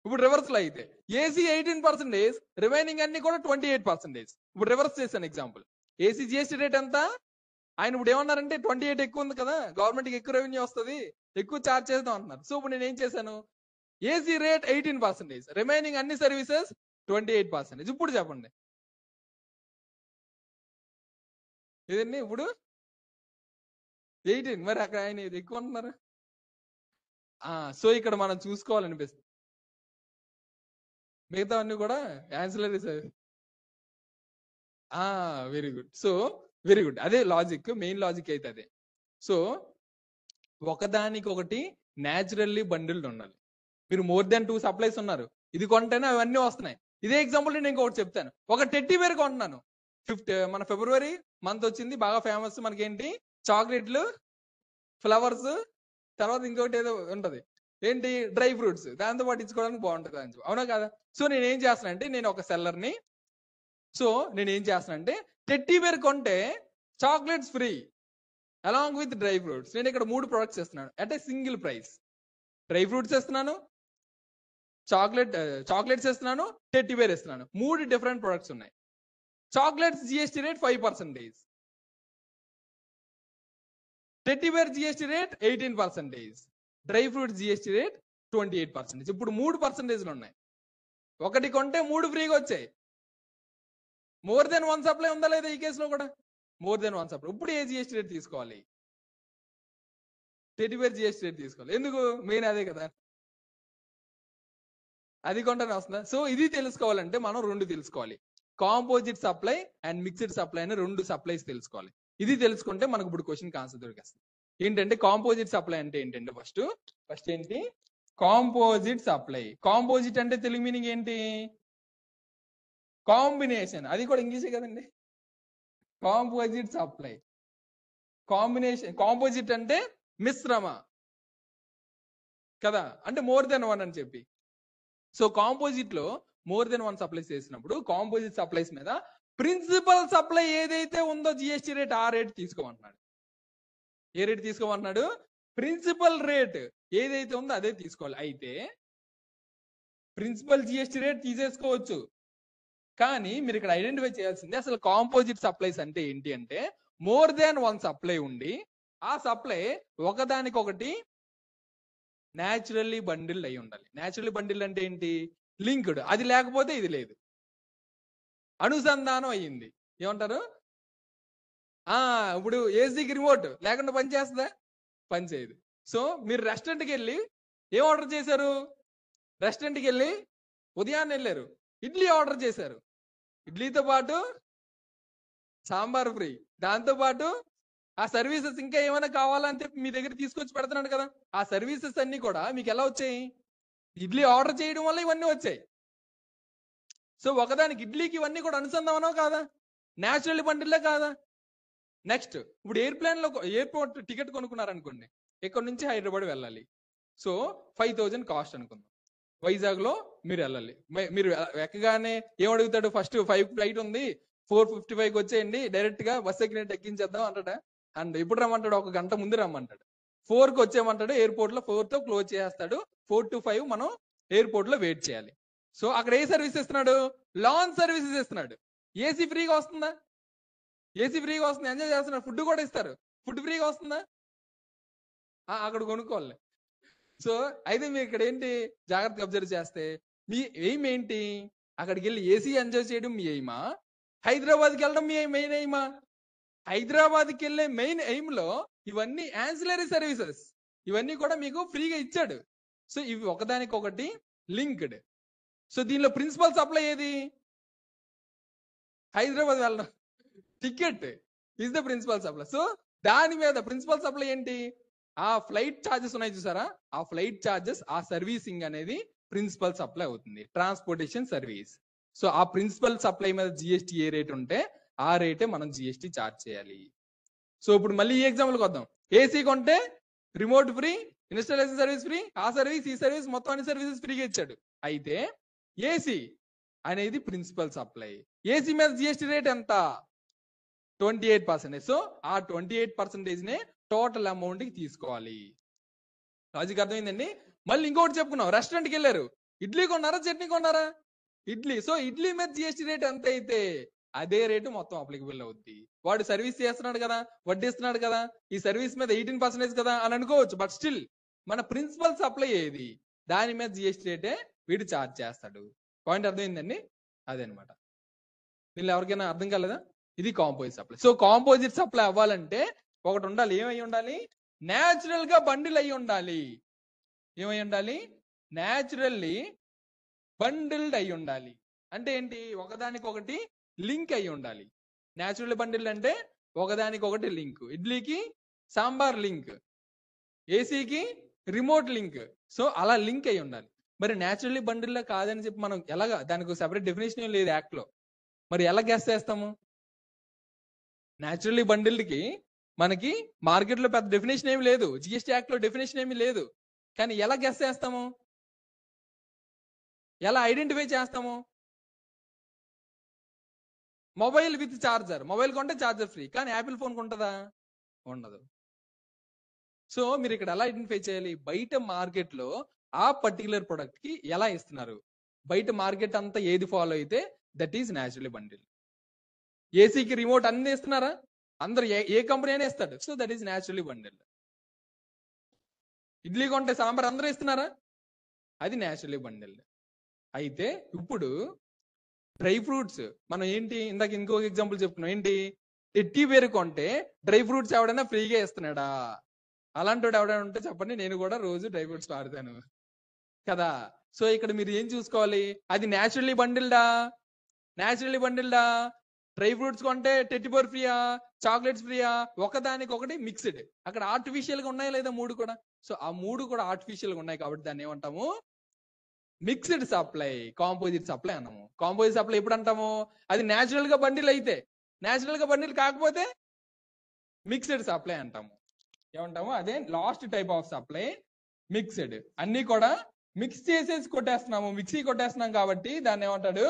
ఇప్పుడు రివర్స్ లో అయితే ఏసీ 18%, రిమైనింగ్ అన్ని కూడా 28%. ఇప్పుడు రివర్స్ చేశాను ఎగ్జాంపుల్. ఏసీ జిఎస్టీ రేట్ ఎంత? ఆయన ఇప్పుడు ఏమన్నారంటే 28 ఎక్కువ ఉంది కదా, గవర్నమెంట్ కి ఎక్కువ రెవెన్యూ వస్తుంది, ఎక్కువ ఛార్జ్ చేద్దాం అంటున్నారు. సో ఇప్పుడు నేను ఏం చేశాను? ఏసీ రేట్ 18%, రిమైనింగ్ అన్ని సర్వీసెస్ 28%. ఇప్పుడు చెప్పండి ఇదండి. ఇప్పుడు 18, మరి అక్కడ ఆయన ఇది ఎక్కువ అంటున్నారు. సో ఇక్కడ మనం చూసుకోవాలనిపిస్తుంది, మిగతా అన్ని కూడా ancillary service. Very good. So very good, అదే లాజిక్, మెయిన్ లాజిక్ అయితే అదే. సో ఒకదానికొకటి న్యాచురల్లీ బండిల్డ్ ఉండాలి. మీరు మోర్ దెన్ 2 సప్లైస్ ఉన్నారు, ఇది కొంటేనే అవన్నీ వస్తున్నాయి. ఇదే ఎగ్జాంపుల్ నేను ఇంకొకటి చెప్తాను. ఒక టెడ్డీ బేర్ కొంటున్నాను, మన ఫిబ్రవరి మంత్ వచ్చింది, బాగా ఫేమస్ మనకేంటి, చాక్లెట్లు, ఫ్లవర్స్, తర్వాత ఇంకొకటి ఏదో ఉంటది, ఏంటి, డ్రై ఫ్రూట్స్, దాంతో పాటు ఇచ్చుకోవడానికి బాగుంటుంది అని చెప్పి, అవునా కదా? సో నేను ఏం చేస్తానంటే, నేను ఒక సెల్లర్ని, సో నేను ఏం చేస్తానంటే టెడ్డీ బేర్ కొంటే chocolates free along with dry fruits. నేను ఇక్కడ 3 ప్రొడక్ట్స్ ఇస్తున్నాను at a single price. Dry fruits ఇస్తున్నాను, చాక్లెట్స్ ఇస్తున్నాను, టెడ్డీ బేర్ ఇస్తున్నాను. 3 డిఫరెంట్ ప్రొడక్ట్స్ ఉన్నాయి. Chocolates GST rate 5%, teddy bear GST rate 18%, dry fruits GST rate 28%. ఇప్పుడు 3% ఉన్నాయి. ఒకటి కొంటే 3 ఫ్రీగా వచ్చాయి. మోర్ దెన్ 1 సప్లై ఉందా లేదా ఈ కేసులో కూడా? More than 1 supply. ఇప్పుడు ఏ జిఎస్టీ రేట్ తీసుకోవాలి? టెడ్డీ బేర్ జిఎస్టీ రేట్ తీసుకోవాలి. ఎందుకు? మెయిన్ అదే కదా, అది కొంటనే వస్తుందా? సో ఇది తెలుసుకోవాలంటే మనం 2 తెలుసుకోవాలి, composite supply and mixed supply అని 2 సప్లైస్ తెలుసుకోవాలి. ఇది తెలుసుకుంటే మనకు ఇప్పుడు క్వశ్చన్ ఆన్సర్ దొరికేస్తుంది. ఏంటంటే కాంపోజిట్ సప్లై అంటే ఏంటంటే ఫస్ట్ ఏంటి కాంపోజిట్ సప్లై. కాంపోజిట్ అంటే తెలుగు మీనింగ్ ఏంటి? కాంబినేషన్. అది కూడా ఇంగ్లీషే కదండి. Composite supply, combination. కాంపోజిట్ అంటే మిశ్రమ కదా, అంటే మోర్ దెన్ 1 అని చెప్పి. సో కాంపోజిట్ లో మోర్ దెన్ 1 సప్లైస్ చేసినప్పుడు కాంపోజిట్ సప్లైస్ మీద ప్రిన్సిపల్ సప్లై ఏదైతే ఉందో జిఎస్టీ రేట్ ఆ రేట్ తీసుకోమంటున్నాడు. ఏ రేట్ తీసుకోమంటున్నాడు? ప్రిన్సిపల్ రేట్ ఏదైతే ఉందో అదే తీసుకోవాలి. అయితే ప్రిన్సిపల్ జిఎస్టీ రేట్ తీసేసుకోవచ్చు, కానీ మీరు ఇక్కడ ఐడెంటిఫై చేయాల్సింది అసలు కాంపోజిట్ సప్లైస్ అంటే ఏంటి అంటే మోర్ దాన్ 1 సప్లై ఉండి ఆ సప్లై ఒకదానికొకటి న్యాచురల్లీ బండిల్డ్ అయి ఉండాలి. న్యాచురల్లీ బండిల్డ్ అంటే ఏంటి? లింక్డ్, అది లేకపోతే ఇది లేదు. అనుసంధానం అయ్యింది. ఏమంటారు? ఇప్పుడు ఏసీకి రిమోట్ లేకుండా పని చేస్తుందా? పని చేయదు. సో మీరు రెస్టారెంట్కి వెళ్ళి ఏం ఆర్డర్ చేశారు? రెస్టారెంట్కి వెళ్ళి ఉదయాన్నే వెళ్ళారు, ఇడ్లీ ఆర్డర్ చేశారు. ఇడ్లీతో పాటు సాంబార్ ఫ్రీ, దాంతో పాటు ఆ సర్వీసెస్ ఇంకా ఏమైనా కావాలని చెప్పి మీ దగ్గర తీసుకొచ్చి పెడుతున్నాడు కదా. ఆ సర్వీసెస్ అన్ని కూడా మీకు ఎలా వచ్చాయి? ఇడ్లీ ఆర్డర్ చేయడం వల్ల ఇవన్నీ వచ్చాయి. సో ఒకదానికి ఇడ్లీకి ఇవన్నీ కూడా అనుసంధానం కాదా? న్యాచురల్ బండిల్లే కాదా? నెక్స్ట్, ఇప్పుడు ఎయిర్పోర్ట్ టికెట్ కొనుక్కున్నారనుకోండి, ఇక్కడ నుంచి హైదరాబాద్ వెళ్ళాలి. సో 5,000 కాస్ట్ అనుకుందాం. వైజాగ్ లో మీరు వెళ్ళాలి. మీరు ఎక్కగానే ఏమడుగుతాడు? ఫస్ట్ 5 ఫ్లైట్ ఉంది, 4:55కి వచ్చేయండి, డైరెక్ట్ గా బస్ ఎక్కినట్టు ఎక్కించేద్దాం అంటాడా? అండ్ ఎప్పుడు రమ్మంటాడు? 1 గంట ముందు రమ్మంటాడు. 4కి వచ్చేయమంటాడు, ఎయిర్పోర్ట్ లో 4తో క్లోజ్ చేస్తాడు. 4 to 5 మనం ఎయిర్పోర్ట్ లో వెయిట్ చేయాలి. సో అక్కడ ఏ సర్వీస్ ఇస్తున్నాడు? లాంచ్ సర్వీసెస్ ఇస్తున్నాడు. ఏసీ ఫ్రీగా వస్తుందా? ఏసీ ఫ్రీగా వస్తుంది, ఎంజాయ్ చేస్తున్నారు. ఫుడ్ కూడా ఇస్తారు, ఫుడ్ ఫ్రీగా వస్తుందా? అక్కడ కొనుక్కోవాలి. సో అయితే మీరు ఇక్కడ ఏంటి జాగ్రత్తగా అబ్జర్వ్ చేస్తే, మీ ఎయిమ్ ఏంటి? అక్కడికి వెళ్ళి ఏసీ ఎంజాయ్ చేయడం మీ ఎయిమా? హైదరాబాద్కి వెళ్ళడం మీ మెయిన్ ఎయిమా? హైదరాబాద్కి వెళ్ళే మెయిన్ ఎయిమ్ లో ఇవన్నీ యాన్సిలరీ సర్వీసెస్, ఇవన్నీ కూడా మీకు ఫ్రీగా ఇచ్చాడు. సో ఇవి ఒకదానికొకటి లింక్డ్. సో దీనిలో ప్రిన్సిపల్ సప్లై ఏది? హైదరాబాద్ వెళ్ళడం, ticket is the principal supply. So దాని మీద ప్రిన్సిపల్ సప్లై ఏంటి? ఆ ఫ్లైట్ ఛార్జెస్ ఉన్నాయి చూసారా, ఆ ఫ్లైట్ ఛార్జెస్, ఆ సర్వీసింగ్ అనేది ప్రిన్సిపల్ సప్లై అవుతుంది, ట్రాన్స్పోర్టేషన్ సర్వీస్. సో ఆ ప్రిన్సిపల్ సప్లై మీద జిఎస్టీ ఏ రేట్ ఉంటే ఆ రేటే మనం జిఎస్టీ ఛార్జ్ చేయాలి. సో ఇప్పుడు మళ్ళీ ఈ ఎగ్జాంపుల్ వద్దాం. ఏసీ కొంటే remote free, installation service free, ఆ సర్వీస్ ఈ సర్వీస్ మొత్తం అన్ని సర్వీసెస్ ఫ్రీగా ఇచ్చాడు. అయితే ఏసీ అనేది ప్రిన్సిపల్ సప్లై. ఏసీ మీద జిఎస్టీ రేట్ ఎంత? 28%. సో ఆ 28% నే టోటల్ అమౌంట్ కి తీసుకోవాలి. లాజిక్ అర్థమైందండి? మళ్ళీ ఇంకొకటి చెప్పుకున్నాం, రెస్టారెంట్కి వెళ్ళారు, ఇడ్లీ కొన్నారా చట్నీ కొన్నారా? ఇడ్లీ. సో ఇడ్లీ మీద జిఎస్టీ రేట్ ఎంత అయితే అదే రేటు మొత్తం అప్లికబుల్ అవుద్ది. వాడు సర్వీస్ చేస్తున్నాడు కదా, వడ్డిస్తున్నాడు కదా, ఈ సర్వీస్ మీద 18% కదా అని అనుకోవచ్చు. బట్ స్టిల్ మన ప్రిన్సిపల్ సప్లై ఏది, దాని మీద జిఎస్టీ రేటే వీడు ఛార్జ్ చేస్తాడు. పాయింట్ అర్థమైందండి? అదే అనమాట. వీళ్ళు ఎవరికైనా అర్థం కాలేదా? ఇది composite supply. So composite supply అవ్వాలంటే ఒకటి ఉండాలి. ఏమై ఉండాలి? న్యాచురల్ గా బండిల్ అయి ఉండాలి. ఏమై ఉండాలి? న్యాచురల్లీ బండిల్డ్ అయి ఉండాలి. అంటే ఏంటి? ఒకదానికొకటి లింక్ అయి ఉండాలి. న్యాచురల్ బండిల్డ్ అంటే ఒకదానికొకటి లింక్. ఇడ్లీకి సాంబార్ లింక్, ఏసీకి రిమోట్ లింక్. సో అలా లింక్ అయి ఉండాలి. మరి న్యాచురల్లీ బండిల్ కాదని చెప్పి మనం ఎలాగా, దానికి సెపరేట్ డెఫినేషన్ ఏం లేదు యాక్ట్ లో, మరి ఎలా గెస్ చేస్తాము? న్యాచురల్లీ బండిల్డ్ కి మనకి మార్కెట్ లో పెద్ద డెఫినేషన్ ఏమి లేదు, జిఎస్టీ యాక్ట్ లో డెఫినేషన్ ఏమి లేదు. కానీ ఎలా గెస్ చేస్తాము? ఎలా ఐడెంటిఫై చేస్తాము? మొబైల్ విత్ చార్జర్, మొబైల్ కొంటే చార్జర్ ఫ్రీ, కానీ యాపిల్ ఫోన్ కొంటదా? ఉండదు. సో మీరు ఇక్కడ ఎలా ఐడెంటిఫై చేయాలి? బయట మార్కెట్ లో ఆ పర్టికులర్ ప్రొడక్ట్ కి ఎలా ఇస్తున్నారు, బయట మార్కెట్ అంతా ఏది ఫాలో అయితే దట్ ఈస్ న్యాచురల్లీ బండిల్. ఏసీకి రిమోట్ అన్ని ఇస్తున్నారా? అందరు ఏ కంపెనీ అయినా ఇస్తాడు. So that is naturally bundle. Idli కొంటే సాంబార్ అందరూ ఇస్తున్నారా? అది న్యాచురల్లీ బండిల్. అయితే ఇప్పుడు డ్రై ఫ్రూట్స్ మనం ఏంటి, ఇందాక ఇంకొక ఎగ్జాంపుల్ చెప్పుకున్నాం, ఏంటి? ఎట్టి పేరు కొంటే డ్రై ఫ్రూట్స్ ఎవడైనా ఫ్రీగా ఇస్తున్నాడా? అలాంటి వాడు ఎవడైనా ఉంటే చెప్పండి, నేను కూడా రోజు డ్రై ఫ్రూట్స్ వాడతాను కదా. సో ఇక్కడ మీరు ఏం చూసుకోవాలి? అది న్యాచురల్లీ బండిల్డా? న్యాచురల్లీ బండిల్డా? డ్రై ఫ్రూట్స్ కొంటే టెట్టిపోర్ ఫ్రీయా, చాక్లెట్స్ ఫ్రీయా? ఒకదానికొకటి మిక్స్డ్. అక్కడ ఆర్టిఫిషియల్ గా ఉన్నాయా లేదా? 3 కూడా. సో ఆ 3 కూడా ఆర్టిఫిషియల్ గా ఉన్నాయి కాబట్టి దాన్ని ఏమంటాము? మిక్స్డ్ సప్లై, కాంపోజిట్ సప్లై అన్నాము. కాంపోజిట్ సప్లై ఎప్పుడు అంటాము? అది న్యాచురల్ గా బండిల్ అయితే. న్యాచురల్ గా బండిల్ కాకపోతే మిక్స్డ్ సప్లై అంటాము. ఏమంటాము? అదే last type of supply, mixed. అన్ని కూడా మిక్స్ చేసేసి కొట్టేస్తున్నాము, మిక్సీ కొట్టేస్తున్నాం కాబట్టి దాన్ని ఏమంటాడు?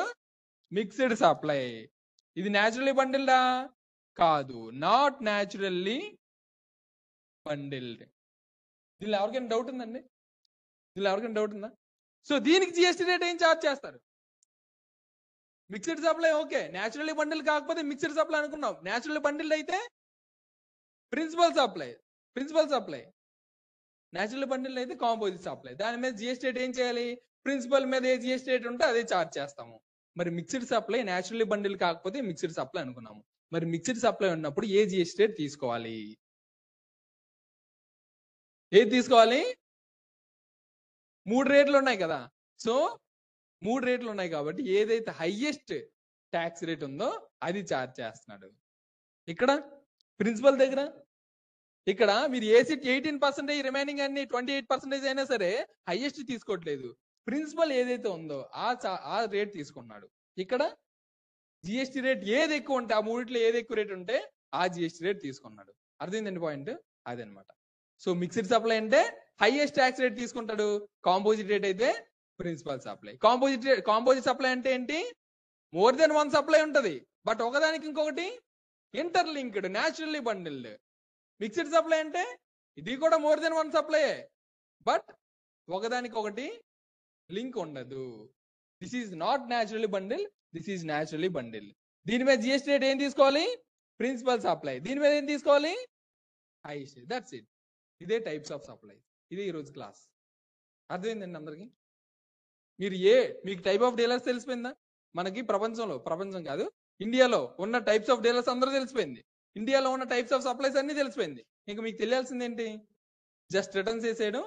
Mixed supply. ఇది న్యాచురల్లీ బండిల్డా? కాదు, నాట్ న్యాచురల్లీ బండిల్డ్. దీనిలో ఎవరికైనా డౌట్ ఉందండి? దీనిలో ఎవరికైనా డౌట్ ఉందా? సో దీనికి జిఎస్టీ రేట్ ఏం ఛార్జ్ చేస్తారు? Mixed supply okay, naturally bundle కాకపోతే మిక్స్డ్ సప్లై అనుకున్నాం. న్యాచురల్లీ బండిల్ అయితే principal supply, principal supply. Natural bundle అయితే కాంపోజిట్ సప్లై. దాని మీద జిఎస్టీ రేట్ ఏం చేయాలి? ప్రిన్సిపల్ మీద ఏ జిఎస్టీ రేట్ ఉంటే అదే చార్జ్ చేస్తాము. మరి మిక్స్డ్ సప్లై న్యాచురల్లీ బండిల్ కాకపోతే మిక్స్డ్ సప్లై అనుకున్నాము. మరి మిక్స్డ్ సప్లై ఉన్నప్పుడు ఏ జిఎస్టీ రేట్ తీసుకోవాలి? ఏది తీసుకోవాలి? 3 రేట్లు ఉన్నాయి కదా. సో 3 రేట్లు ఉన్నాయి కాబట్టి ఏదైతే హైయెస్ట్ ట్యాక్స్ రేట్ ఉందో అది చార్జ్ చేస్తున్నాడు. ఇక్కడ ప్రిన్సిపల్ దగ్గర ఇక్కడ మీరు ఏసీ 18%, రిమైనింగ్ అన్ని 28% అయినా సరే హైయెస్ట్ తీసుకోవట్లేదు. ప్రిన్సిపల్ ఏదైతే ఉందో ఆ రేట్ తీసుకున్నాడు. ఇక్కడ జిఎస్టీ రేట్ ఏది ఎక్కువ ఉంటే, ఆ మూడిట్లో ఏది ఎక్కువ రేట్ ఉంటే ఆ జిఎస్టీ రేట్ తీసుకున్నాడు. అర్థమైందండి పాయింట్? అదనమాట. సో మిక్స్డ్ సప్లై అంటే హైయెస్ట్ ట్యాక్స్ రేట్ తీసుకుంటాడు, కాంపోజిట్ రేట్ అయితే ప్రిన్సిపల్ సప్లై. కాంపోజిట్ సప్లై అంటే ఏంటి? మోర్ దెన్ 1 సప్లై ఉంటది, బట్ ఒకదానికి ఇంకొకటి interlinked, naturally bundled. Mixed supply అంటే ఇది కూడా మోర్ దెన్ 1 సప్లై, బట్ ఒకదానికి ఒకటి లింక్ ఉండదు. This is not naturally bundle, this is naturally bundle. దీని మీద జిఎస్టీ రేట్ ఏం తీసుకోవాలి? Principal supply. దీని మీద ఏం తీసుకోవాలి? హైయెస్ట్. That's it. ఇదే టైప్స్ ఆఫ్ సప్లై. ఇదే ఈరోజు క్లాస్. అర్థమైందండి అందరికి? మీకు టైప్ ఆఫ్ డీలర్స్ తెలిసిపోయిందా? మనకి ప్రపంచం కాదు, ఇండియాలో ఉన్న టైప్స్ ఆఫ్ డీలర్స్ అందరూ తెలిసిపోయింది. ఇండియాలో ఉన్న టైప్స్ ఆఫ్ సప్లైస్ అన్ని తెలిసిపోయింది. ఇంకా మీకు తెలియాల్సింది ఏంటి? జస్ట్ రిటర్న్స్ చేసేయడం,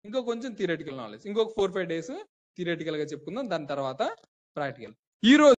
ఇంకో కొంచెం థియరిటికల్ నాలెడ్జ్. ఇంకొక 4-5 days థియరిటికల్ గా చెప్పుకుందాం, దాని తర్వాత ప్రాక్టికల్. ఈ రోజు